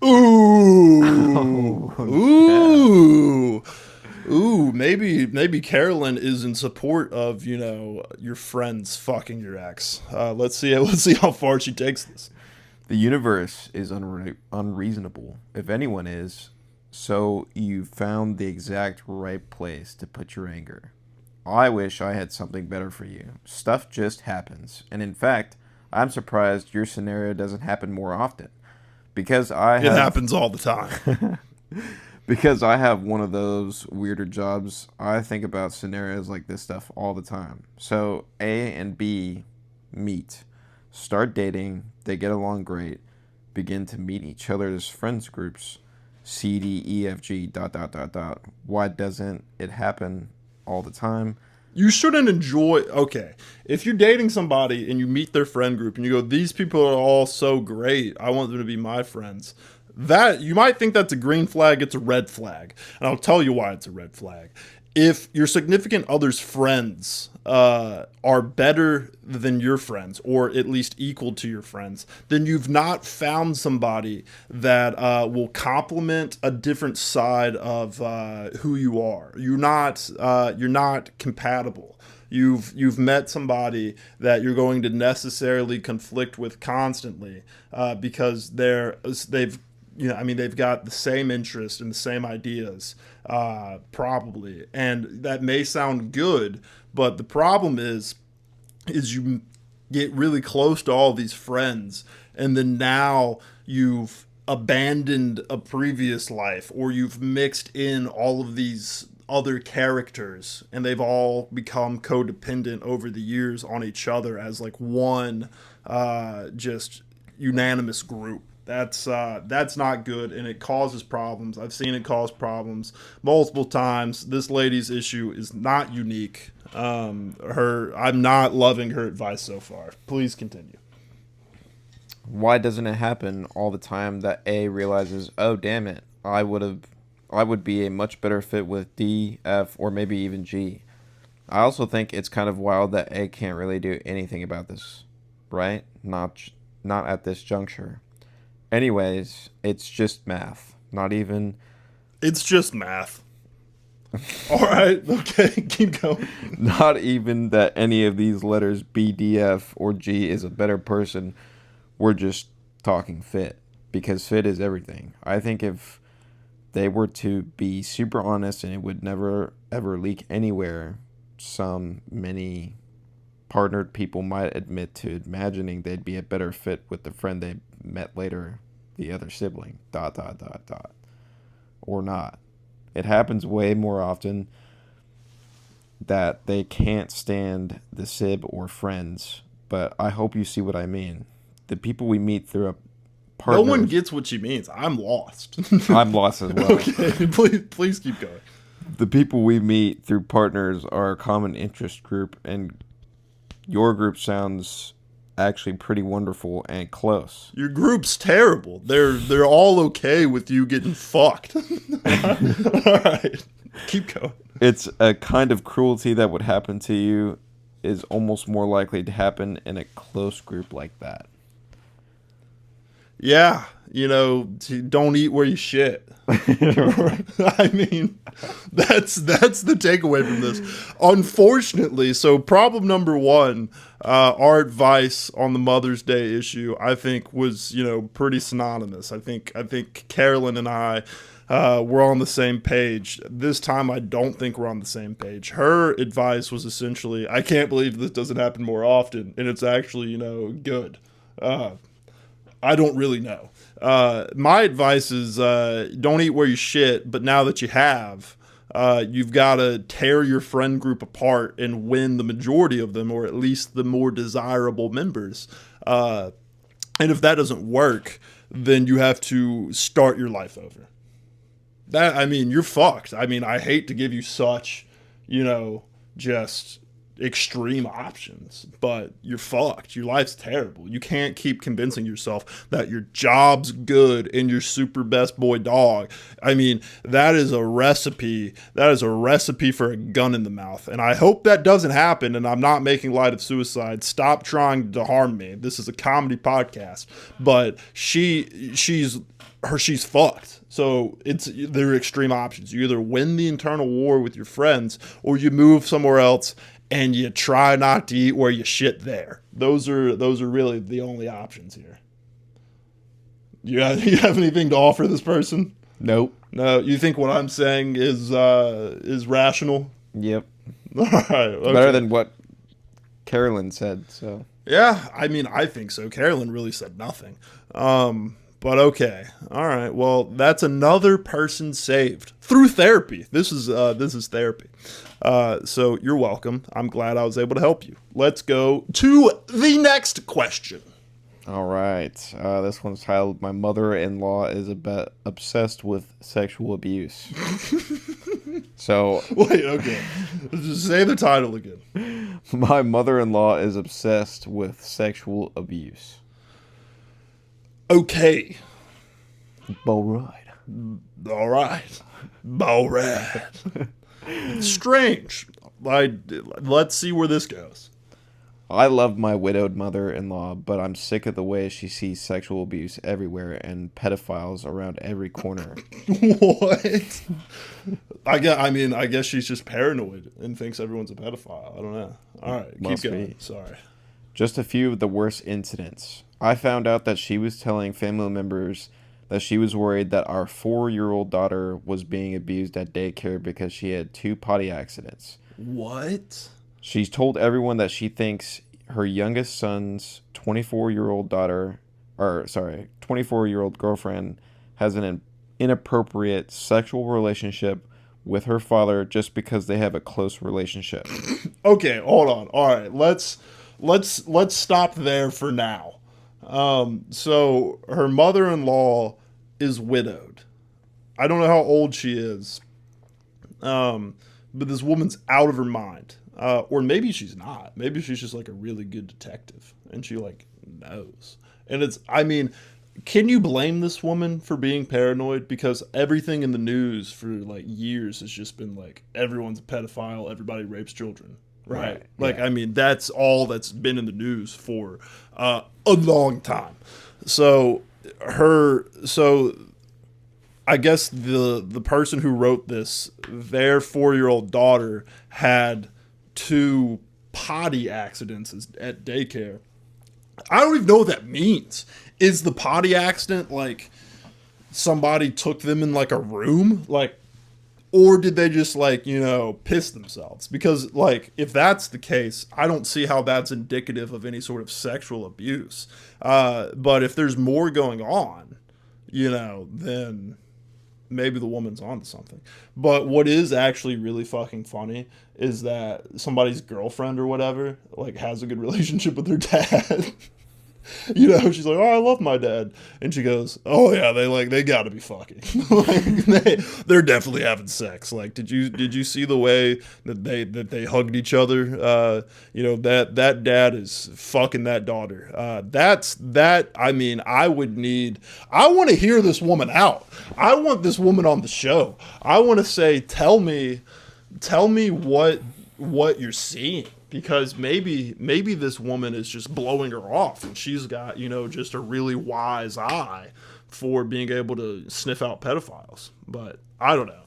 Ooh. Ooh. Ooh, maybe Carolyn is in support of, your friends fucking your ex. Let's see how far she takes this. The universe is unreasonable, if anyone is, so you found the exact right place to put your anger. I wish I had something better for you. Stuff just happens, and in fact, I'm surprised your scenario doesn't happen more often, because it happens all the time. Because I have one of those weirder jobs, I think about scenarios like this stuff all the time. So A and B meet, start dating, they get along great, begin to meet each other's friends groups, C, D, E, F, G, ... Why doesn't it happen all the time? You shouldn't enjoy. Okay, if you're dating somebody and you meet their friend group and you go, "These people are all so great. I want them to be my friends." That you might think that's a green flag. It's a red flag, and I'll tell you why it's a red flag. If your significant other's friends are better than your friends, or at least equal to your friends, then you've not found somebody that will complement a different side of who you are. You're not compatible. You've met somebody that you're going to necessarily conflict with constantly because they've got the same interest and the same ideas, probably, and that may sound good, but the problem is you get really close to all these friends, and then now you've abandoned a previous life, or you've mixed in all of these other characters, and they've all become codependent over the years on each other as like one just unanimous group. That's not good, and it causes problems. I've seen it cause problems multiple times. This lady's issue is not unique. I'm not loving her advice so far. Please continue. Why doesn't it happen all the time that A realizes, oh damn it, I would be a much better fit with D, F, or maybe even G. I also think it's kind of wild that A can't really do anything about this, right? Not at this juncture. Anyways, it's just math. Not even... It's just math. All right, okay, keep going. Not even that any of these letters B, D, F, or G is a better person. We're just talking fit. Because fit is everything. I think if they were to be super honest and it would never, ever leak anywhere, many partnered people might admit to imagining they'd be a better fit with the friend they met later, the other sibling, ... Or not. It happens way more often that they can't stand the sib or friends, but I hope you see what I mean. The people we meet through a partner... No one gets what she means. I'm lost. I'm lost as well. Okay, please keep going. The people we meet through partners are a common interest group, and your group sounds actually pretty wonderful and close. Your group's terrible. They're all okay with you getting fucked. All right, keep going. It's a kind of cruelty that would happen to you is almost more likely to happen in a close group like that. Yeah, don't eat where you shit. I mean, that's the takeaway from this. Unfortunately, so problem number one, our advice on the Mother's Day issue, I think was, pretty synonymous. I think Carolyn and I were on the same page. This time, I don't think we're on the same page. Her advice was essentially, I can't believe this doesn't happen more often, and it's actually, good. I don't really know. My advice is don't eat where you shit, but now that you have, you've got to tear your friend group apart and win the majority of them, or at least the more desirable members. And if that doesn't work, then you have to start your life over. You're fucked. I hate to give you such, just extreme options, but you're fucked. Your life's terrible. You can't keep convincing yourself that your job's good and you're super best boy dog. That is a recipe. That is a recipe for a gun in the mouth. And I hope that doesn't happen. And I'm not making light of suicide. Stop trying to harm me. This is a comedy podcast, but she's fucked. So there are extreme options. You either win the internal war with your friends or you move somewhere else and you try not to eat where you shit there. Those are really the only options here. You have anything to offer this person? Nope. No. You think what I'm saying is rational? Yep. All right. Okay. Better than what Carolyn said. So. Yeah, I think so. Carolyn really said nothing. But okay. All right. Well, that's another person saved through therapy. This is therapy. So you're welcome. I'm glad I was able to help you. Let's go to the next question. All right. This one's titled "My Mother-in-Law is a bit obsessed with sexual abuse." So, Wait, okay. Just say the title again. my mother-in-law is obsessed with sexual abuse. Okay. All right. All right. All right. Strange. Let's see where this goes. I love my widowed mother-in-law, but I'm sick of the way she sees sexual abuse everywhere and pedophiles around every corner. What? I guess she's just paranoid and thinks everyone's a pedophile. I don't know. All right, keep Must going. be. Sorry. Just a few of the worst incidents. I found out that she was telling family members that she was worried that our 4-year-old daughter was being abused at daycare because she had 2 potty accidents. What? She's told everyone that she thinks her youngest son's 24-year-old daughter, 24-year-old girlfriend has an inappropriate sexual relationship with her father just because they have a close relationship. Okay, hold on. All right, let's stop there for now. So her mother-in-law is widowed. I don't know how old she is. But this woman's out of her mind. Or maybe she's not. Maybe she's just like a really good detective and she like knows. And can you blame this woman for being paranoid? Because everything in the news for like years has just been like everyone's a pedophile, everybody rapes children. Right. That's all that's been in the news for a long time. So I guess the person who wrote this, their 4-year-old daughter had 2 potty accidents at daycare. I don't even know what that means. Is the potty accident like somebody took them in like a room? Like, or did they just like, piss themselves? Because like, if that's the case, I don't see how that's indicative of any sort of sexual abuse. But if there's more going on, then maybe the woman's onto something. But what is actually really fucking funny is that somebody's girlfriend or whatever like has a good relationship with their dad. She's like, "Oh, I love my dad," and she goes, "Oh yeah, they gotta be fucking. They're definitely having sex. Like, did you see the way that they hugged each other? That dad is fucking that daughter. I want to hear this woman out. I want this woman on the show. I want to say, tell me what you're seeing." Because maybe this woman is just blowing her off and she's got, just a really wise eye for being able to sniff out pedophiles. But I don't know.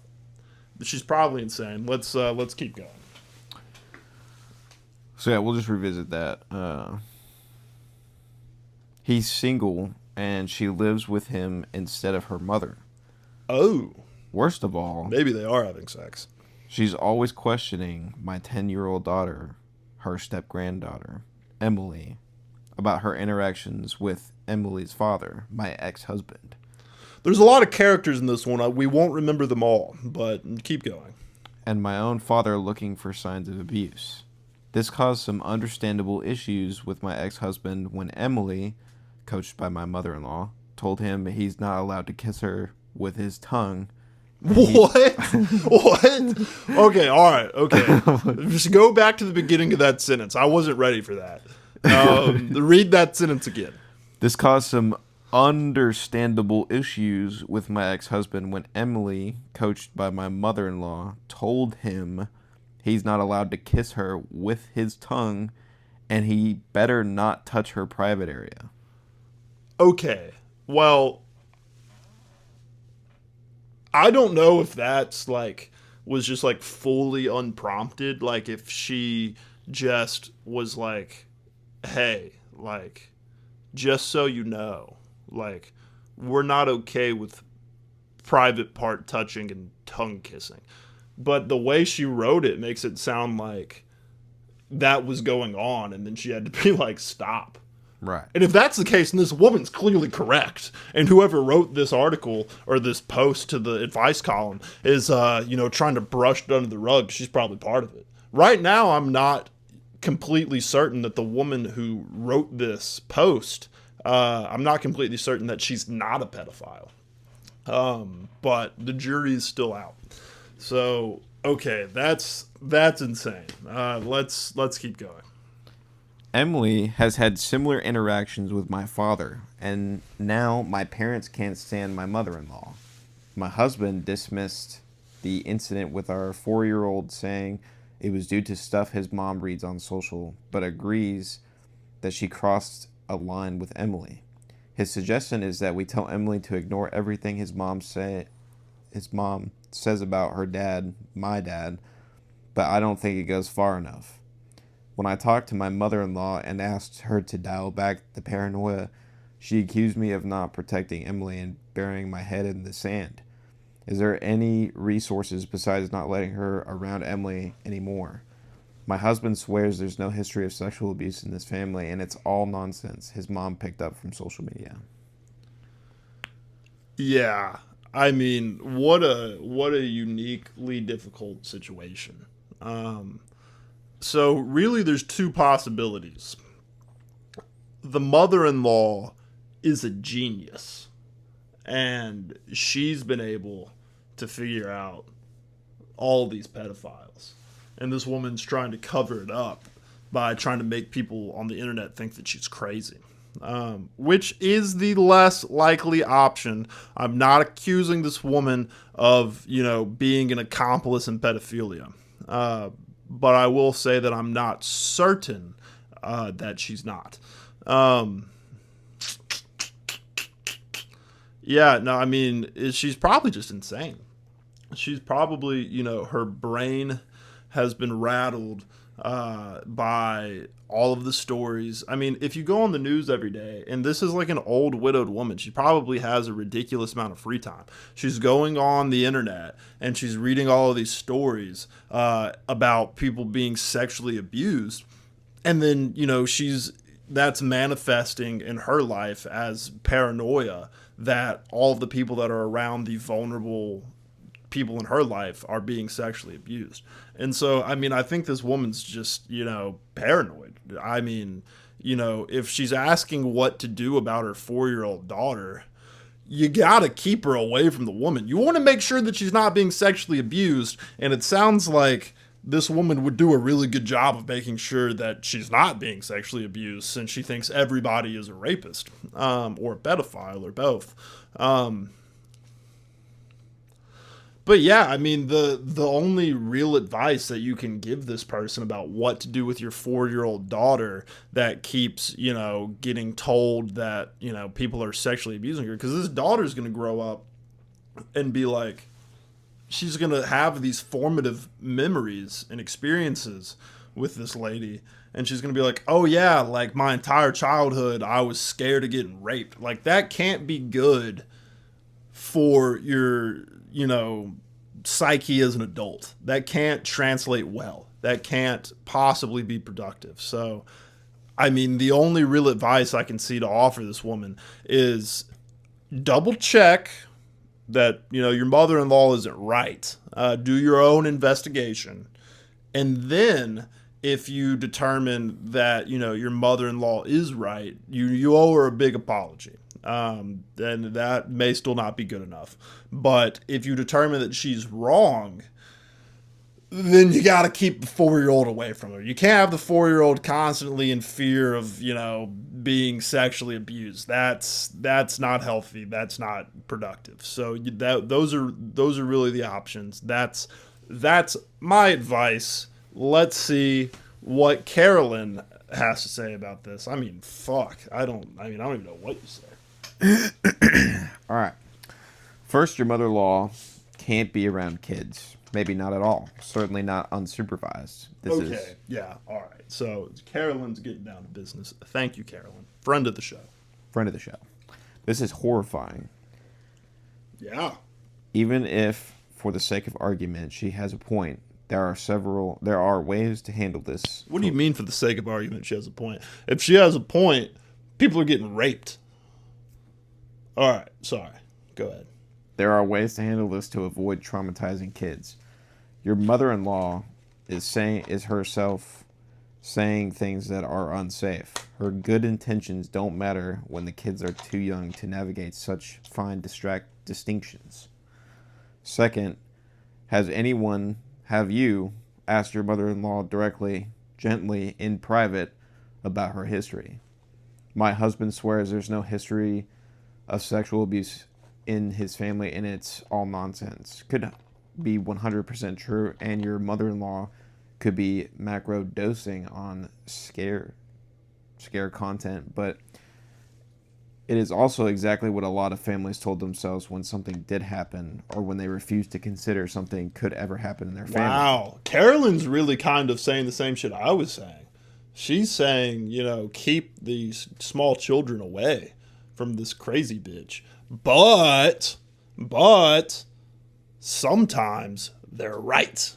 She's probably insane. Let's keep going. So yeah, we'll just revisit that. He's single and she lives with him instead of her mother. Oh. Worst of all, Maybe they are having sex. she's always questioning my 10-year-old daughter, her step-granddaughter, Emily, about her interactions with Emily's father, my ex-husband. There's a lot of characters in this one. We won't remember them all, but keep going. And my own father looking for signs of abuse. This caused some understandable issues with my ex-husband when Emily, coached by my mother-in-law, told him he's not allowed to kiss her with his tongue. What? What? Okay, all right, okay. Just go back to the beginning of that sentence. I wasn't ready for that. Read that sentence again. This caused some understandable issues with my ex-husband when Emily, coached by my mother-in-law, told him he's not allowed to kiss her with his tongue and he better not touch her private area. Okay, well, I don't know if that's was just fully unprompted. Like if she just was like, hey, just so you know, we're not okay with private part touching and tongue kissing. But the way she wrote it makes it sound like that was going on and then she had to be like, stop. Right. And if that's the case, then this woman's clearly correct. And whoever wrote this article or this post to the advice column is, trying to brush it under the rug. She's probably part of it. Right now, I'm not completely certain that the woman who wrote this post I'm not completely certain that she's not a pedophile. But the jury is still out. So okay, that's insane. Let's keep going. Emily has had similar interactions with my father, and now my parents can't stand my mother in law. My husband dismissed the incident with our 4-year-old, saying it was due to stuff his mom reads on social, but agrees that she crossed a line with Emily. His suggestion is that we tell Emily to ignore everything his mom says about her dad, my dad, but I don't think it goes far enough. When I talked to my mother-in-law and asked her to dial back the paranoia, she accused me of not protecting Emily and burying my head in the sand. Is there any resources besides not letting her around Emily anymore? My husband swears there's no history of sexual abuse in this family, and it's all nonsense his mom picked up from social media. Yeah, I mean, what a uniquely difficult situation. So really, there's two possibilities. The mother-in-law is a genius, and she's been able to figure out all these pedophiles. And this woman's trying to cover it up by trying to make people on the internet think that she's crazy, which is the less likely option. I'm not accusing this woman of, being an accomplice in pedophilia. But I will say that I'm not certain that she's not. Yeah, no, I mean, she's probably just insane. She's probably, her brain has been rattled by all of the stories. I mean, if you go on the news every day, and this is like an old widowed woman, she probably has a ridiculous amount of free time. She's going on the internet and she's reading all of these stories about people being sexually abused. And then, that's manifesting in her life as paranoia that all of the people that are around the vulnerable people in her life are being sexually abused. And so, I mean, I think this woman's just, paranoid. I mean, if she's asking what to do about her 4-year-old daughter, you gotta keep her away from the woman. You want to make sure that she's not being sexually abused, and it sounds like this woman would do a really good job of making sure that she's not being sexually abused, since she thinks everybody is a rapist or a pedophile or both. But yeah, I mean, the only real advice that you can give this person about what to do with your 4-year-old daughter that keeps, getting told that, people are sexually abusing her, because this daughter's going to grow up and be like, she's going to have these formative memories and experiences with this lady. And she's going to be like, oh yeah, like my entire childhood, I was scared of getting raped. Like, that can't be good for your, psyche as an adult. That can't translate well. That can't possibly be productive. So, I mean, the only real advice I can see to offer this woman is double check that, your mother-in-law isn't right. Do your own investigation. And then if you determine that, your mother-in-law is right, you owe her a big apology. And that may still not be good enough. But if you determine that she's wrong, then you got to keep the 4-year-old away from her. You can't have the 4-year-old constantly in fear of, being sexually abused. That's not healthy. That's not productive. So those are really the options. That's my advice. Let's see what Carolyn has to say about this. I mean, fuck. I don't even know what you say. All right. First, your mother-in-law can't be around kids. Maybe not at all. Certainly not unsupervised. Okay. Yeah. All right. So Carolyn's getting down to business. Thank you, Carolyn. Friend of the show. Friend of the show. This is horrifying. Yeah. Even if, for the sake of argument, she has a point, there are ways to handle this. What do you mean, for the sake of argument, she has a point? If she has a point, people are getting raped. All right. Sorry. Go ahead. There are ways to handle this to avoid traumatizing kids. Your mother-in-law is herself saying things that are unsafe. Her good intentions don't matter when the kids are too young to navigate such fine distinctions. Second, have you asked your mother-in-law directly, gently, in private about her history? My husband swears there's no history of sexual abuse in his family and it's all nonsense. Could be 100% true, and your mother-in-law could be macro dosing on scare content, but it is also exactly what a lot of families told themselves when something did happen or when they refused to consider something could ever happen in their family. Wow. Carolyn's really kind of saying the same shit I was saying. She's saying, keep these small children away from this crazy bitch. But sometimes they're right.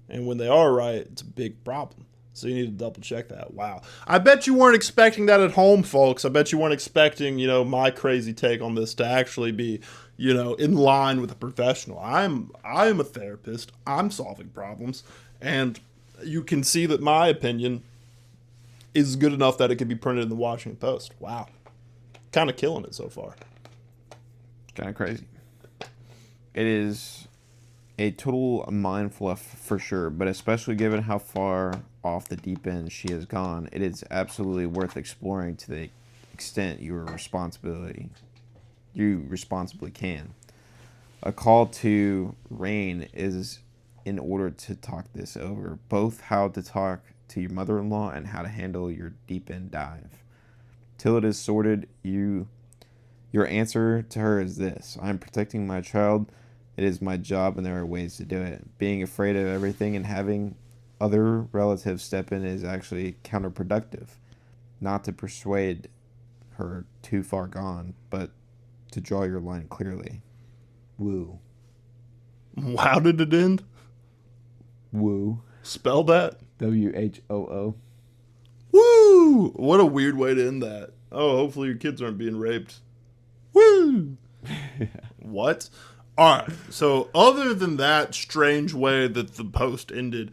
And when they are right, it's a big problem. So you need to double check that. Wow. I bet you weren't expecting that at home, folks. I bet you weren't expecting, my crazy take on this to actually be, in line with a professional. I am a therapist. I'm solving problems. And you can see that my opinion is good enough that it could be printed in the Washington Post. Wow. Kind of killing it so far. Kind of crazy. It is a total mind fluff for sure, but especially given how far off the deep end she has gone, it is absolutely worth exploring to the extent you responsibly can. A call to Rain is in order to talk this over, both how to talk to your mother-in-law and how to handle your deep end dive. Till it is sorted, your answer to her is this: I'm protecting my child. It is my job, and there are ways to do it. Being afraid of everything and having other relatives step in is actually counterproductive. Not to persuade her too far gone, but to draw your line clearly. Woo. How did it end? Woo. Spell that. WHOO. Woo! What a weird way to end that. Oh, hopefully your kids aren't being raped. Woo! What? All right. So other than that strange way that the post ended,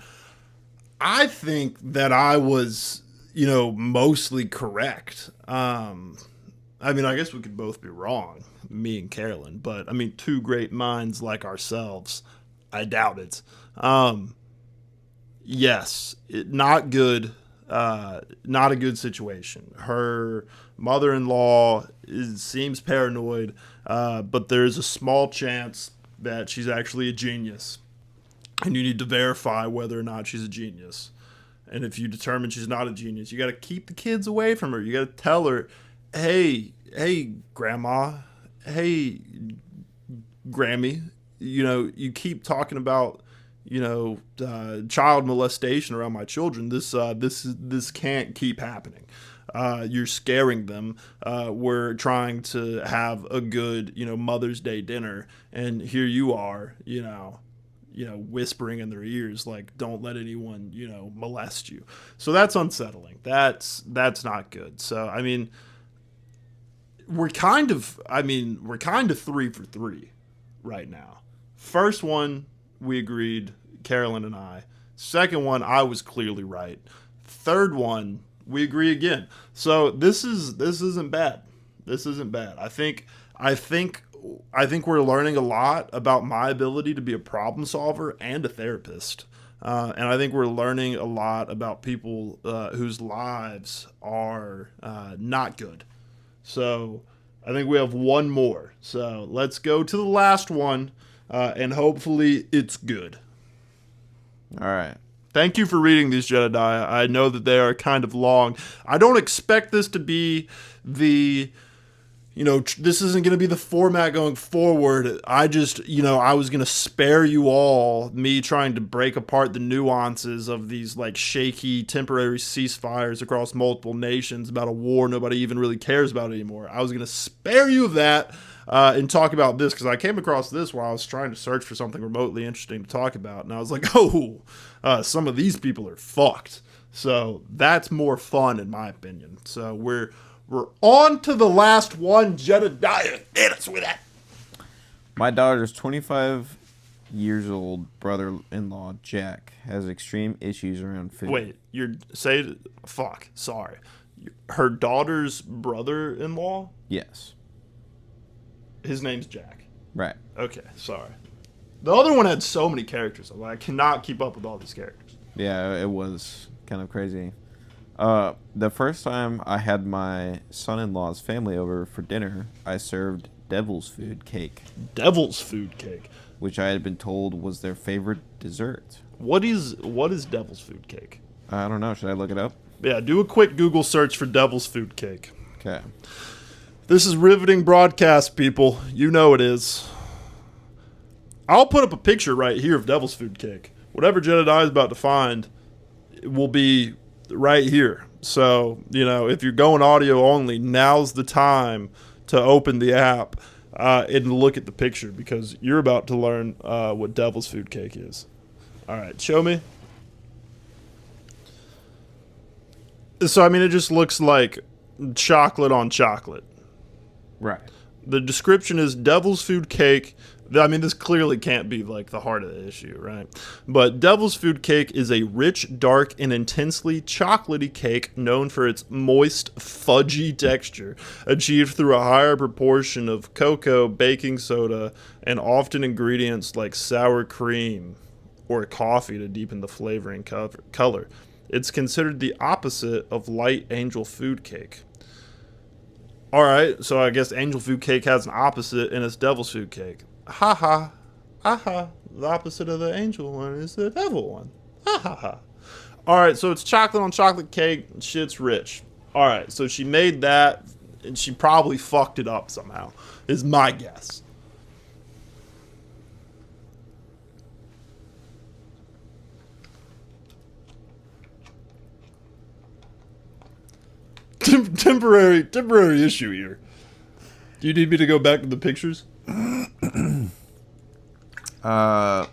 I think that I was, mostly correct. I guess we could both be wrong, me and Carolyn, but two great minds like ourselves, I doubt it. Yes, not good. Not a good situation. Her mother-in-law seems paranoid, but there's a small chance that she's actually a genius. And you need to verify whether or not she's a genius. And if you determine she's not a genius, you got to keep the kids away from her. You got to tell her, hey, grandma, hey, Grammy, you keep talking about, child molestation around my children. This can't keep happening. You're scaring them. We're trying to have a good, Mother's Day dinner, and here you are, whispering in their ears like, don't let anyone, molest you. So that's unsettling. That's not good. So we're kind of 3 for 3 right now. First one, we agreed, Carolyn and I. Second one, I was clearly right. Third one, we agree again. So this isn't bad. This isn't bad. I think we're learning a lot about my ability to be a problem solver and a therapist. And I think we're learning a lot about people whose lives are not good. So I think we have one more. So let's go to the last one, and hopefully it's good. All right. Thank you for reading these, Jedediah. I know that they are kind of long. I don't expect this to be the... this isn't going to be the format going forward. I just, I was going to spare you all me trying to break apart the nuances of these like shaky temporary ceasefires across multiple nations about a war nobody even really cares about anymore. I was going to spare you of that and talk about this because I came across this while I was trying to search for something remotely interesting to talk about. And I was like, some of these people are fucked. So that's more fun in my opinion. So we're on to the last one. Jedediah, hit us with that. My daughter's 25 years-old brother-in-law, Jack, has extreme issues around food. Wait, sorry. Her daughter's brother-in-law? Yes. His name's Jack. Right. Okay, sorry. The other one had so many characters. I cannot keep up with all these characters. Yeah, it was kind of crazy. The first time I had my son-in-law's family over for dinner, I served devil's food cake. Devil's food cake? Which I had been told was their favorite dessert. What is devil's food cake? I don't know. Should I look it up? Yeah, do a quick Google search for devil's food cake. Okay. This is riveting broadcast, people. You know it is. I'll put up a picture right here of devil's food cake. Whatever Jedediah is about to find will be right here. So, if you're going audio only, now's the time to open the app and look at the picture, because you're about to learn what devil's food cake is. All right, show me. So, it just looks like chocolate on chocolate. Right. The description is devil's food cake. This clearly can't be like the heart of the issue, right? But devil's food cake is a rich, dark, and intensely chocolatey cake known for its moist, fudgy texture, achieved through a higher proportion of cocoa, baking soda, and often ingredients like sour cream or coffee to deepen the flavor and color. It's considered the opposite of light angel food cake. All right, so I guess angel food cake has an opposite, and it's devil's food cake. Ha ha. Aha. The opposite of the angel one is the devil one. Ha ha ha. Alright, so it's chocolate on chocolate cake. Shit's rich. Alright, so she made that, and she probably fucked it up somehow, is my guess. Temporary issue here. Do you need me to go back to the pictures? No,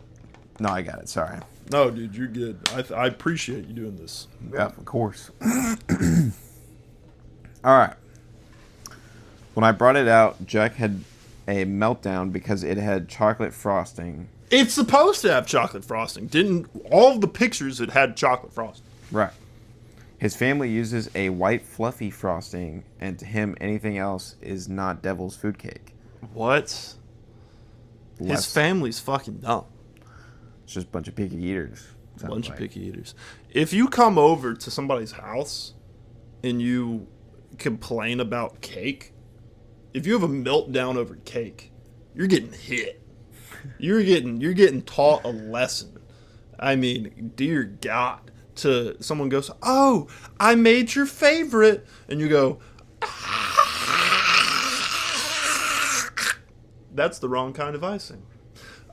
I got it. Sorry. No, dude, you're good. I appreciate you doing this. Yeah, of course. All right. When I brought it out, Jack had a meltdown because it had chocolate frosting. It's supposed to have chocolate frosting. Didn't all of the pictures it had chocolate frosting? Right. His family uses a white fluffy frosting, and to him, anything else is not devil's food cake. What? His family's fucking dumb. It's just a bunch of picky eaters. Bunch of picky eaters. If you come over to somebody's house and you complain about cake, if you have a meltdown over cake, you're getting hit. You're getting taught a lesson. Dear God. To someone goes, "Oh, I made your favorite," and you go, "That's the wrong kind of icing."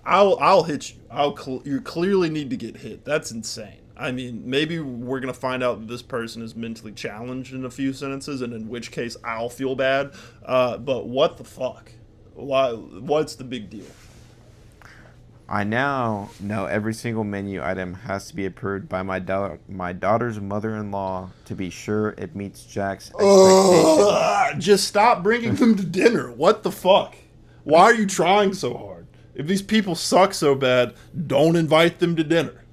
I'll hit you. You clearly need to get hit. That's insane. Maybe we're gonna find out that this person is mentally challenged in a few sentences, and in which case I'll feel bad. But what the fuck? Why? What's the big deal? I now know every single menu item has to be approved by my daughter's mother-in-law to be sure it meets Jack's expectations. Just stop bringing them to dinner. What the fuck? Why are you trying so hard? If these people suck so bad, don't invite them to dinner.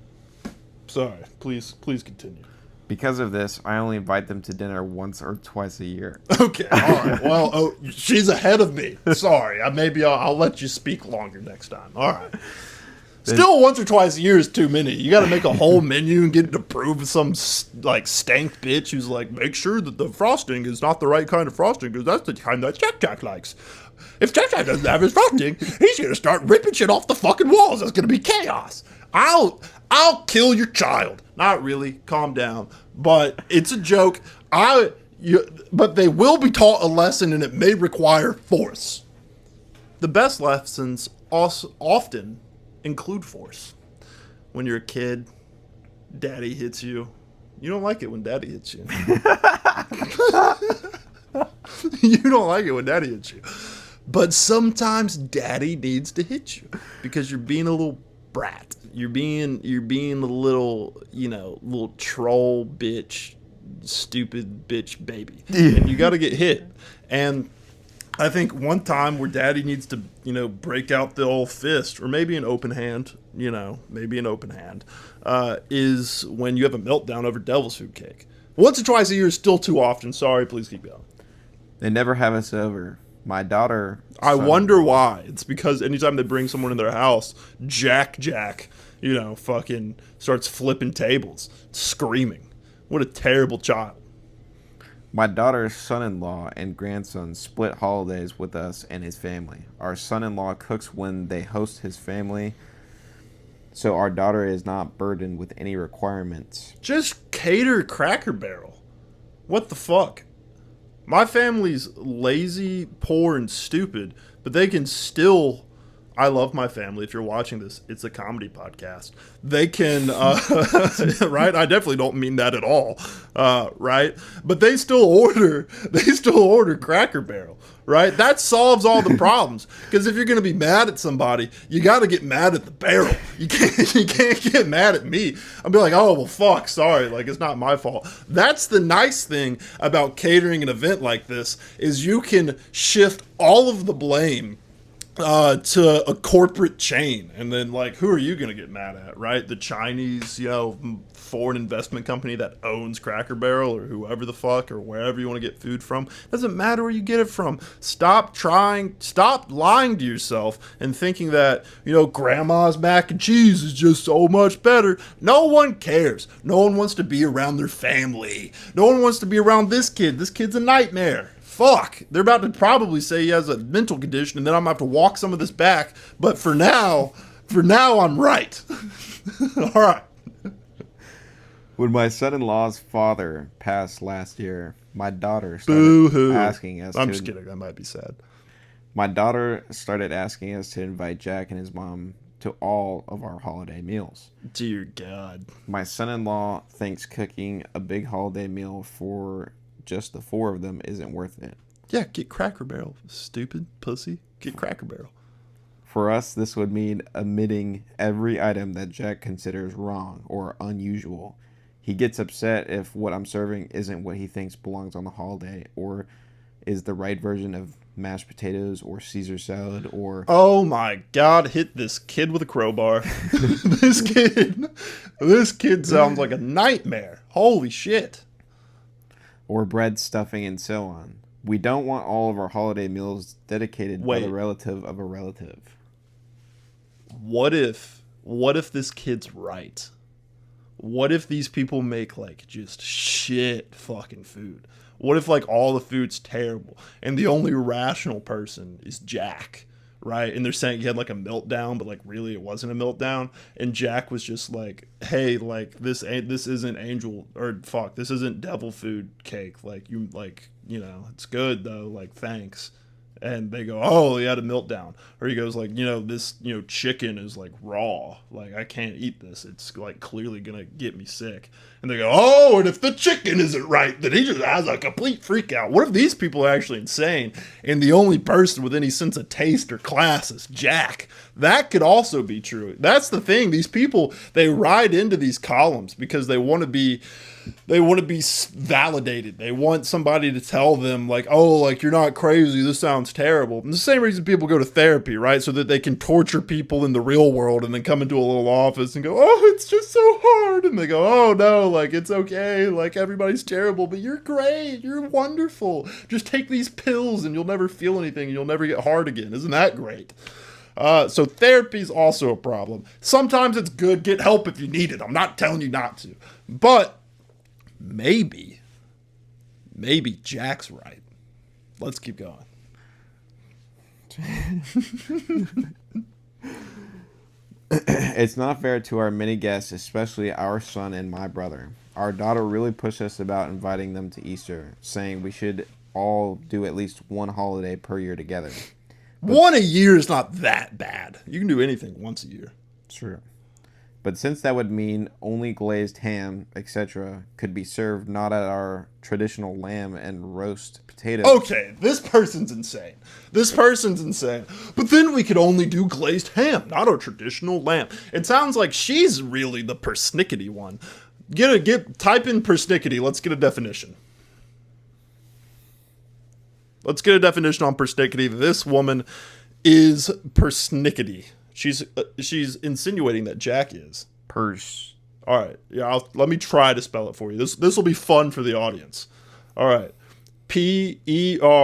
Sorry, please continue. Because of this, I only invite them to dinner once or twice a year. Okay, all right. Well, she's ahead of me. Sorry, maybe I'll let you speak longer next time. All right. Still, once or twice a year is too many. You got to make a whole menu and get it approved with some stank bitch who's like, make sure that the frosting is not the right kind of frosting because that's the kind that Jack likes. If Jack doesn't have his frosting, he's gonna start ripping shit off the fucking walls. That's gonna be chaos. I'll kill your child. Not really. Calm down. But it's a joke. But they will be taught a lesson, and it may require force. The best lessons also often include force. When you're a kid, daddy hits you. You don't like it when daddy hits you. You don't like it when daddy hits you. But sometimes daddy needs to hit you because you're being a little brat. You're being a little, little troll bitch, stupid bitch baby. And you got to get hit. And I think one time where daddy needs to, break out the old fist, or maybe an open hand, is when you have a meltdown over devil's food cake. Once or twice a year is still too often. Sorry, please keep going. They never have us over. My daughter. I wonder why. It's because anytime they bring someone in their house, Jack, fucking starts flipping tables, screaming. What a terrible child. My daughter's son-in-law and grandson split holidays with us and his family. Our son-in-law cooks when they host his family, so our daughter is not burdened with any requirements. Just cater Cracker Barrel. What the fuck? My family's lazy, poor, and stupid, but they can still... I love my family. If you're watching this, it's a comedy podcast. They can, right? I definitely don't mean that at all, right? But they still order Cracker Barrel, right? That solves all the problems. Because if you're going to be mad at somebody, you got to get mad at the barrel. You can't get mad at me. I'll be like, oh, well, fuck, sorry. Like, it's not my fault. That's the nice thing about catering an event like this, is you can shift all of the blame to a corporate chain, and then like, who are you gonna get mad at, right? The Chinese, foreign investment company that owns Cracker Barrel, or whoever the fuck, or wherever you want to get food from. Doesn't matter where you get it from. Stop lying to yourself and thinking that, grandma's mac and cheese is just so much better. No one cares. No one wants to be around their family. No one wants to be around this kid. This kid's a nightmare. Fuck, they're about to probably say he has a mental condition, and then I'm going to have to walk some of this back. But for now, I'm right. All right. When my son-in-law's father passed last year, my daughter started asking us. I'm just kidding. That might be sad. My daughter started asking us to invite Jack and his mom to all of our holiday meals. Dear God. My son-in-law thinks cooking a big holiday meal for just the four of them isn't worth it. Yeah, get Cracker Barrel, stupid pussy. Get Cracker Barrel. For us, this would mean omitting every item that Jack considers wrong or unusual. He gets upset if what I'm serving isn't what he thinks belongs on the holiday, or is the right version of mashed potatoes or Caesar salad, or... Oh my God, hit this kid with a crowbar. This kid sounds like a nightmare. Holy shit. Or bread, stuffing, and so on. We don't want all of our holiday meals dedicated by the relative of a relative. What if this kid's right? What if these people make like just shit fucking food? What if like all the food's terrible and the only rational person is Jack? Right? And they're saying he had like a meltdown, but like really it wasn't a meltdown. And Jack was just like, hey, like this isn't devil food cake. Like it's good though. Like, thanks. And they go, oh, he had a meltdown. Or he goes like, this, chicken is like raw. Like, I can't eat this. It's like clearly going to get me sick. And they go, oh, and if the chicken isn't right, then he just has a complete freak out. What if these people are actually insane and the only person with any sense of taste or class is Jack? That could also be true. That's the thing. These people, they ride into these columns because they want to be validated. They want somebody to tell them like, oh, like, you're not crazy. This sounds terrible. And the same reason people go to therapy, right? So that they can torture people in the real world and then come into a little office and go, oh, it's just so hard. And they go, oh no, like, it's okay. Like, everybody's terrible, but you're great. You're wonderful. Just take these pills and you'll never feel anything. And you'll never get hard again. Isn't that great? So therapy is also a problem. Sometimes it's good. Get help if you need it. I'm not telling you not to, but maybe Jack's right. Let's keep going. It's not fair to our many guests, especially our son and my brother. Our daughter really pushed us about inviting them to Easter, saying we should all do at least one holiday per year together. But one a year is not that bad. You can do anything once a year. True. But since that would mean only glazed ham, etc., could be served not at our traditional lamb and roast potatoes. Okay, this person's insane. But then we could only do glazed ham, not our traditional lamb. It sounds like she's really the persnickety one. Type in persnickety. Let's get a definition. Let's get a definition on persnickety. This woman is persnickety. She's insinuating that Jack is. Purse. All right. Yeah, let me try to spell it for you. This will be fun for the audience. All right. PERSNICKITY.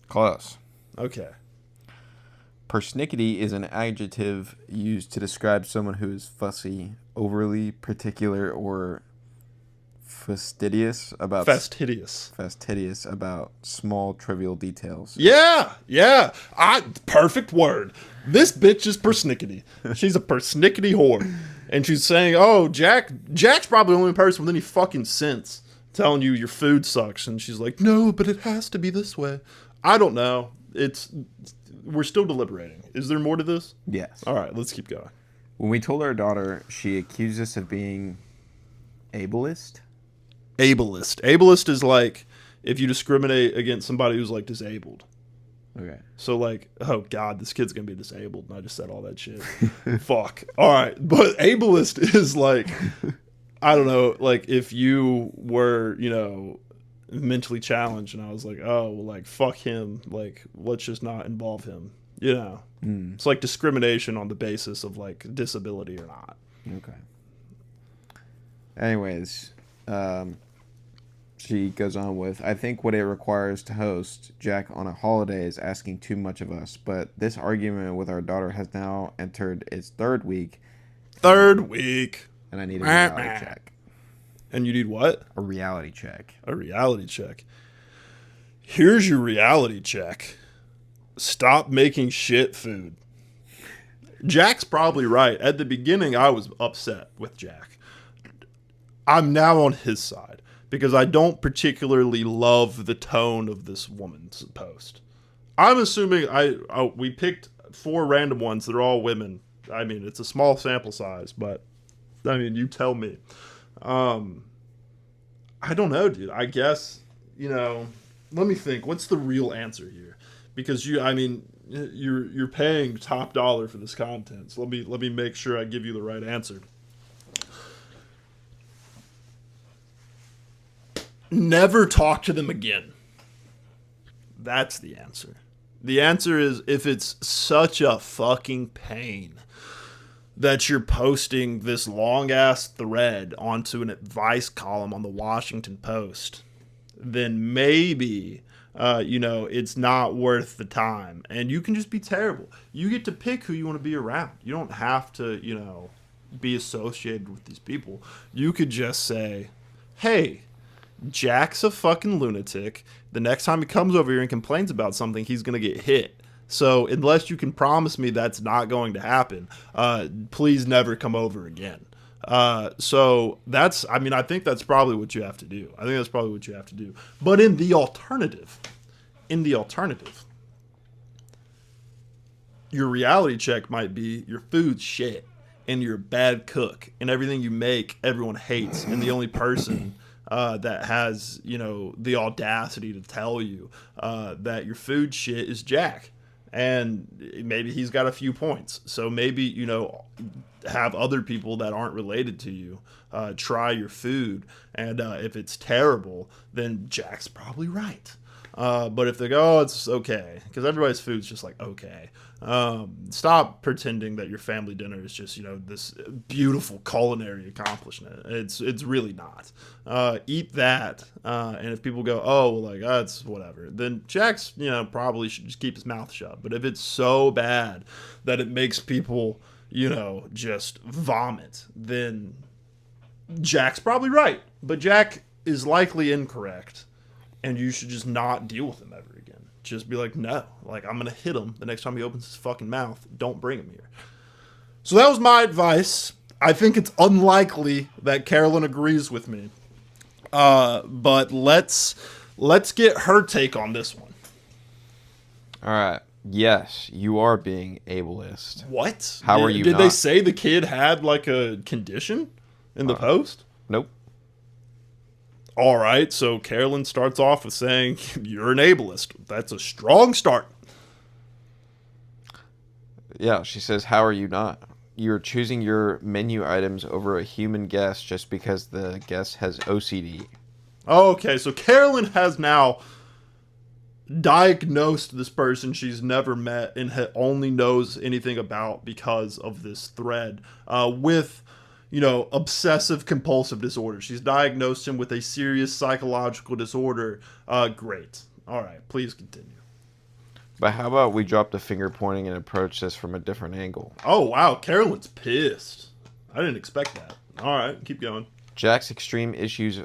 Close. Okay. Persnickety is an adjective used to describe someone who is fussy, overly particular, or fastidious about small trivial details. Yeah. Perfect word. This bitch is persnickety. She's a persnickety whore. And she's saying, oh, Jack's probably the only person with any fucking sense telling you your food sucks. And she's like, no, but it has to be this way. I don't know. We're still deliberating. Is there more to this? Yes. All right, let's keep going. When we told our daughter, she accused us of being ableist. Ableist is like if you discriminate against somebody who's like disabled. Okay. So like, oh God, this kid's gonna be disabled, and I just said all that shit. Fuck. All right, but ableist is like, I don't know, like if you were, mentally challenged, and I was like, oh, well, like fuck him, like let's just not involve him. It's like discrimination on the basis of like disability or not. Okay. Anyways, she goes on with, I think what it requires to host Jack on a holiday is asking too much of us, but this argument with our daughter has now entered its third week. And I need a reality check. And you need what? A reality check. A reality check. Here's your reality check. Stop making shit food. Jack's probably right. At the beginning, I was upset with Jack. I'm now on his side because I don't particularly love the tone of this woman's post. I'm assuming we picked 4 random ones that are all women. I mean, it's a small sample size, but I mean, you tell me. I don't know, dude. I guess, let me think. What's the real answer here? Because you're paying top dollar for this content. So let me make sure I give you the right answer. Never talk to them again. That's the answer. The answer is, if it's such a fucking pain that you're posting this long-ass thread onto an advice column on the Washington Post, then maybe, it's not worth the time. And you can just be terrible. You get to pick who you want to be around. You don't have to, be associated with these people. You could just say, hey, Jack's a fucking lunatic. The next time he comes over here and complains about something, he's going to get hit. So unless you can promise me that's not going to happen, please never come over again. So I think that's probably what you have to do. But in the alternative, your reality check might be your food's shit and you're a bad cook and everything you make everyone hates, and the only person that has, the audacity to tell you that your food shit is Jack. And maybe he's got a few points. So maybe, have other people that aren't related to you try your food. And if it's terrible, then Jack's probably right. But if they go, oh, it's okay, because everybody's food's just like okay. Stop pretending that your family dinner is just this beautiful culinary accomplishment. It's really not. Eat that, and if people go, oh, well, like that's whatever, then Jack's probably should just keep his mouth shut. But if it's so bad that it makes people just vomit, then Jack's probably right. But Jack is likely incorrect. And you should just not deal with him ever again. Just be like, no. Like, I'm going to hit him the next time he opens his fucking mouth. Don't bring him here. So that was my advice. I think it's unlikely that Carolyn agrees with me. But let's get her take on this one. All right. Yes, you are being ableist. What? How are you Did not? they say the kid had, like, a condition in the post? Nope. All right, so Carolyn starts off with saying, you're an ableist. That's a strong start. Yeah, she says, how are you not? you're choosing your menu items over a human guest just because the guest has OCD. Okay, so Carolyn has now diagnosed this person she's never met and only knows anything about because of this thread with, obsessive compulsive disorder. She's diagnosed him with a serious psychological disorder. Great. All right, please continue. But how about we drop the finger pointing and approach this from a different angle? Oh, wow, Carolyn's pissed. I didn't expect that. All right, keep going. Jack's extreme issues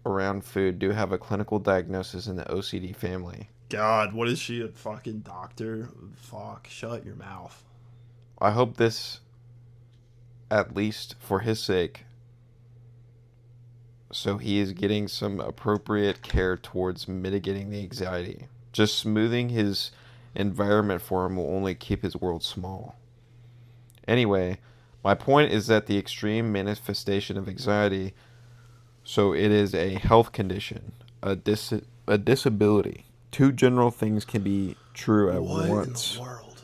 around food do have a clinical diagnosis in the OCD family. God, what is she, a fucking doctor? Fuck, shut your mouth. I hope this, at least for his sake, so he is getting some appropriate care towards mitigating the anxiety. Just smoothing his environment for him will only keep his world small. Anyway, my point is that the extreme manifestation of anxiety, so it is a health condition, a disability. Two general things can be true at once. What in the world?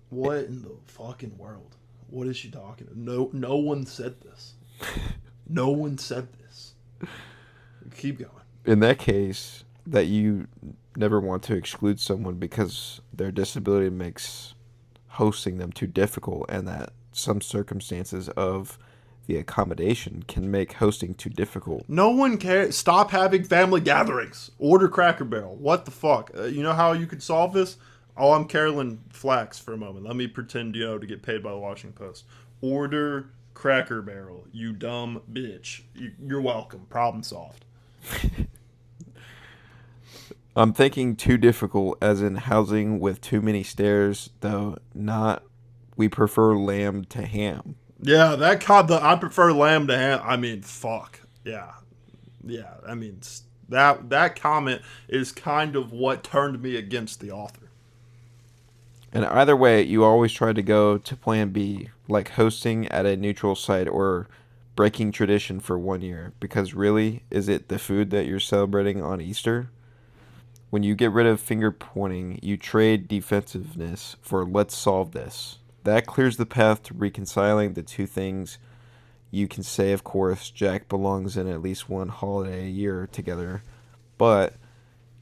What in the fucking world? What is she talking about? No one said this. No one said this. Keep going. In that case, that you never want to exclude someone because their disability makes hosting them too difficult, and that some circumstances of the accommodation can make hosting too difficult. No one cares. Stop having family gatherings. Order Cracker Barrel. What the fuck? You know how you could solve this? Oh, I'm Carolyn Flax for a moment. Let me pretend, to get paid by the Washington Post. Order Cracker Barrel, you dumb bitch. You're welcome. Problem solved. I'm thinking too difficult as in housing with too many stairs, though not we prefer lamb to ham. Yeah, I prefer lamb to ham. I mean, fuck. Yeah. Yeah, I mean, that comment is kind of what turned me against the author. And either way, you always try to go to plan B, like hosting at a neutral site or breaking tradition for 1 year. Because really, is it the food that you're celebrating on Easter? When you get rid of finger pointing, you trade defensiveness for let's solve this. That clears the path to reconciling the two things. You can say, of course, Jack belongs in at least one holiday a year together, but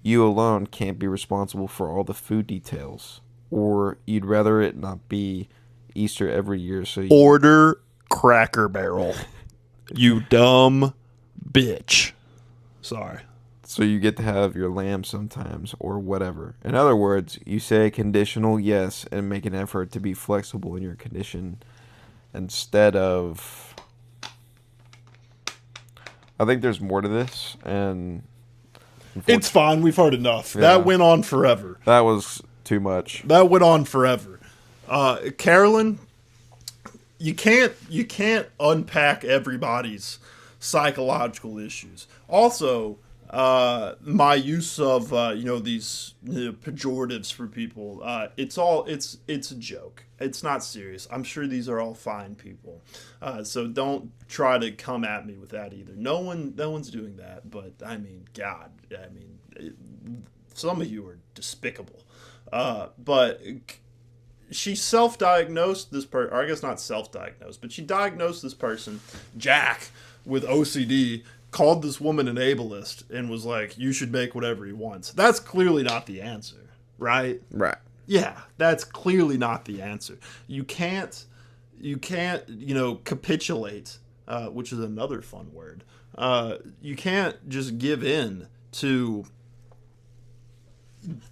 you alone can't be responsible for all the food details. Or you'd rather it not be Easter every year, so you Order Cracker Barrel, you dumb bitch. Sorry. so you get to have your lamb sometimes or whatever. In other words, you say a conditional yes and make an effort to be flexible in your condition instead of... I think there's more to this, and It's fine. We've heard enough. Yeah. That went on forever. that was too much. That went on forever. Carolyn, you can't unpack everybody's psychological issues. Also, my use of these pejoratives for people, it's a joke. It's not serious. I'm sure these are all fine people, so don't try to come at me with that either. No one's doing that. But I mean, God, some of you are despicable. But she self-diagnosed this person, or I guess not self-diagnosed, but she diagnosed this person, Jack, with OCD, called this woman an ableist, and was like, you should make whatever he wants. That's clearly not the answer, right? Right. Yeah, that's clearly not the answer. You can't, capitulate, which is another fun word. You can't just give in to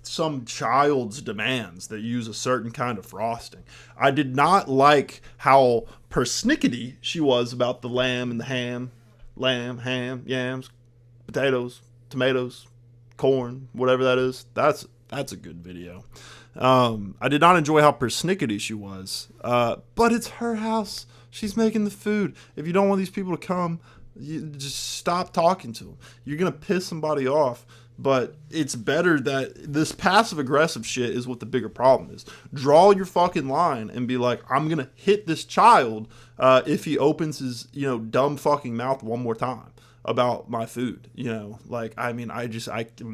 some child's demands that use a certain kind of frosting. I did not like how persnickety she was about the lamb and the ham. Lamb, ham, yams, potatoes, tomatoes, corn, whatever that is. That's a good video. I did not enjoy how persnickety she was. But it's her house. She's making the food. If you don't want these people to come, you just stop talking to them. You're going to piss somebody off. But it's better that this passive-aggressive shit is what the bigger problem is. Draw your fucking line and be like, I'm going to hit this child if he opens his, dumb fucking mouth one more time. about my food. Like, I mean, I'm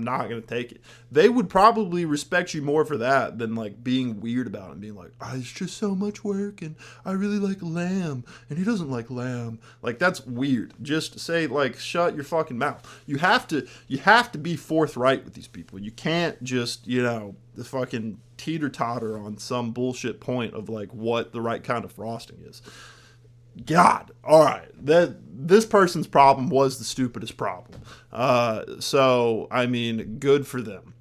not going to take it. They would probably respect you more for that than like being weird about it and being like, it's just so much work and I really like lamb and he doesn't like lamb. Like, that's weird. Just say, like, shut your fucking mouth. You have to be forthright with these people. You can't just, the fucking teeter-totter on some bullshit point of like what the right kind of frosting is. God, all right. This person's problem was the stupidest problem. So, I mean, good for them.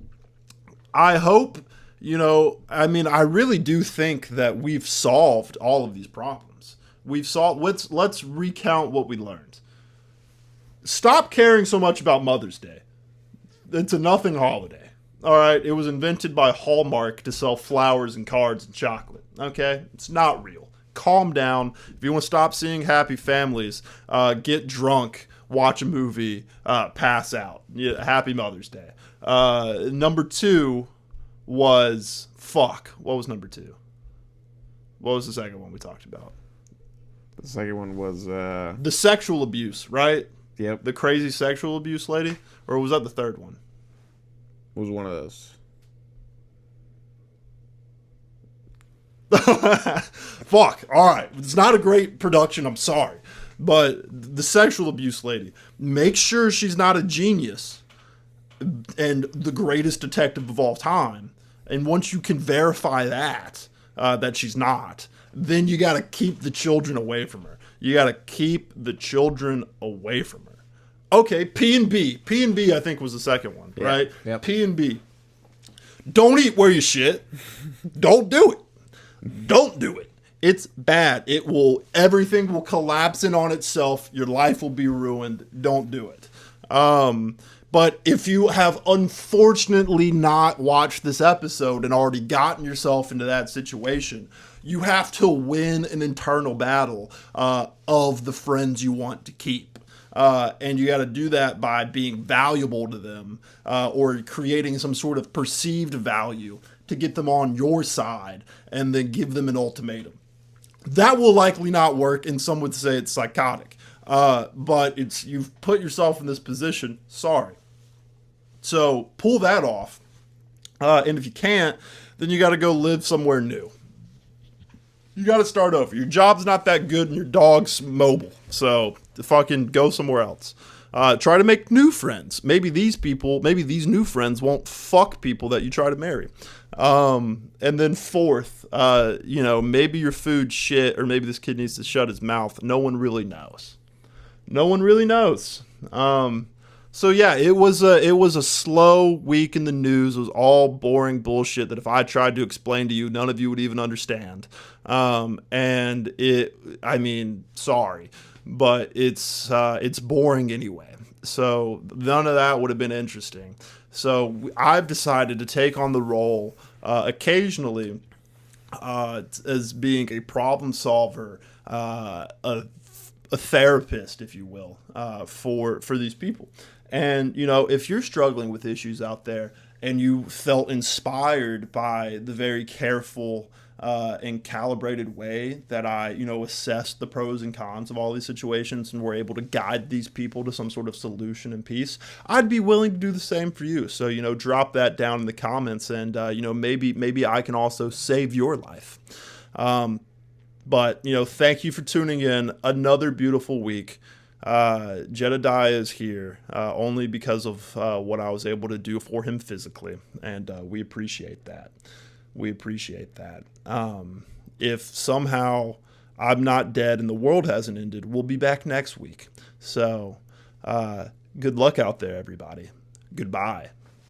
I hope, I really do think that we've solved all of these problems. Let's recount what we learned. Stop caring so much about Mother's Day. It's a nothing holiday. All right, it was invented by Hallmark to sell flowers and cards and chocolate. Okay, it's not real. Calm down. If you want to stop seeing happy families, get drunk, watch a movie, pass out. Yeah, happy Mother's Day. Number 2 was fuck. What was number 2? What was the second one we talked about? The second one was the sexual abuse, right? Yep. The crazy sexual abuse lady, or was that the third one? It was one of those. Fuck. All right. It's not a great production. I'm sorry. But the sexual abuse lady, make sure she's not a genius and the greatest detective of all time. And once you can verify that she's not, then you got to keep the children away from her. You got to keep the children away from her. Okay. P&B. P&B, I think, was the second one, right? Yep. P&B. Don't eat where you shit. Don't do it. Don't do it. It's bad. Everything will collapse in on itself. Your life will be ruined. Don't do it. But if you have unfortunately not watched this episode and already gotten yourself into that situation, you have to win an internal battle of the friends you want to keep. And you got to do that by being valuable to them or creating some sort of perceived value to get them on your side and then give them an ultimatum. That will likely not work, and some would say it's psychotic. But you've put yourself in this position. Sorry. So pull that off. And if you can't, then you got to go live somewhere new. You got to start over. Your job's not that good and your dog's mobile. So fucking go somewhere else. Try to make new friends. Maybe these new friends won't fuck people that you try to marry. And then fourth, maybe your food shit, or maybe this kid needs to shut his mouth. No one really knows. So yeah, it was a slow week in the news. It was all boring bullshit that if I tried to explain to you, none of you would even understand. Sorry, but it's boring anyway. So none of that would have been interesting. So I've decided to take on the role occasionally as being a problem solver, a therapist, if you will, for these people. And, if you're struggling with issues out there and you felt inspired by the very careful and calibrated way that I, assessed the pros and cons of all these situations and were able to guide these people to some sort of solution and peace, I'd be willing to do the same for you. So, drop that down in the comments and, maybe I can also save your life. But, thank you for tuning in. Another beautiful week. Jedediah is here only because of what I was able to do for him physically, and we appreciate that. If somehow I'm not dead and the world hasn't ended, we'll be back next week. So good luck out there, everybody. Goodbye.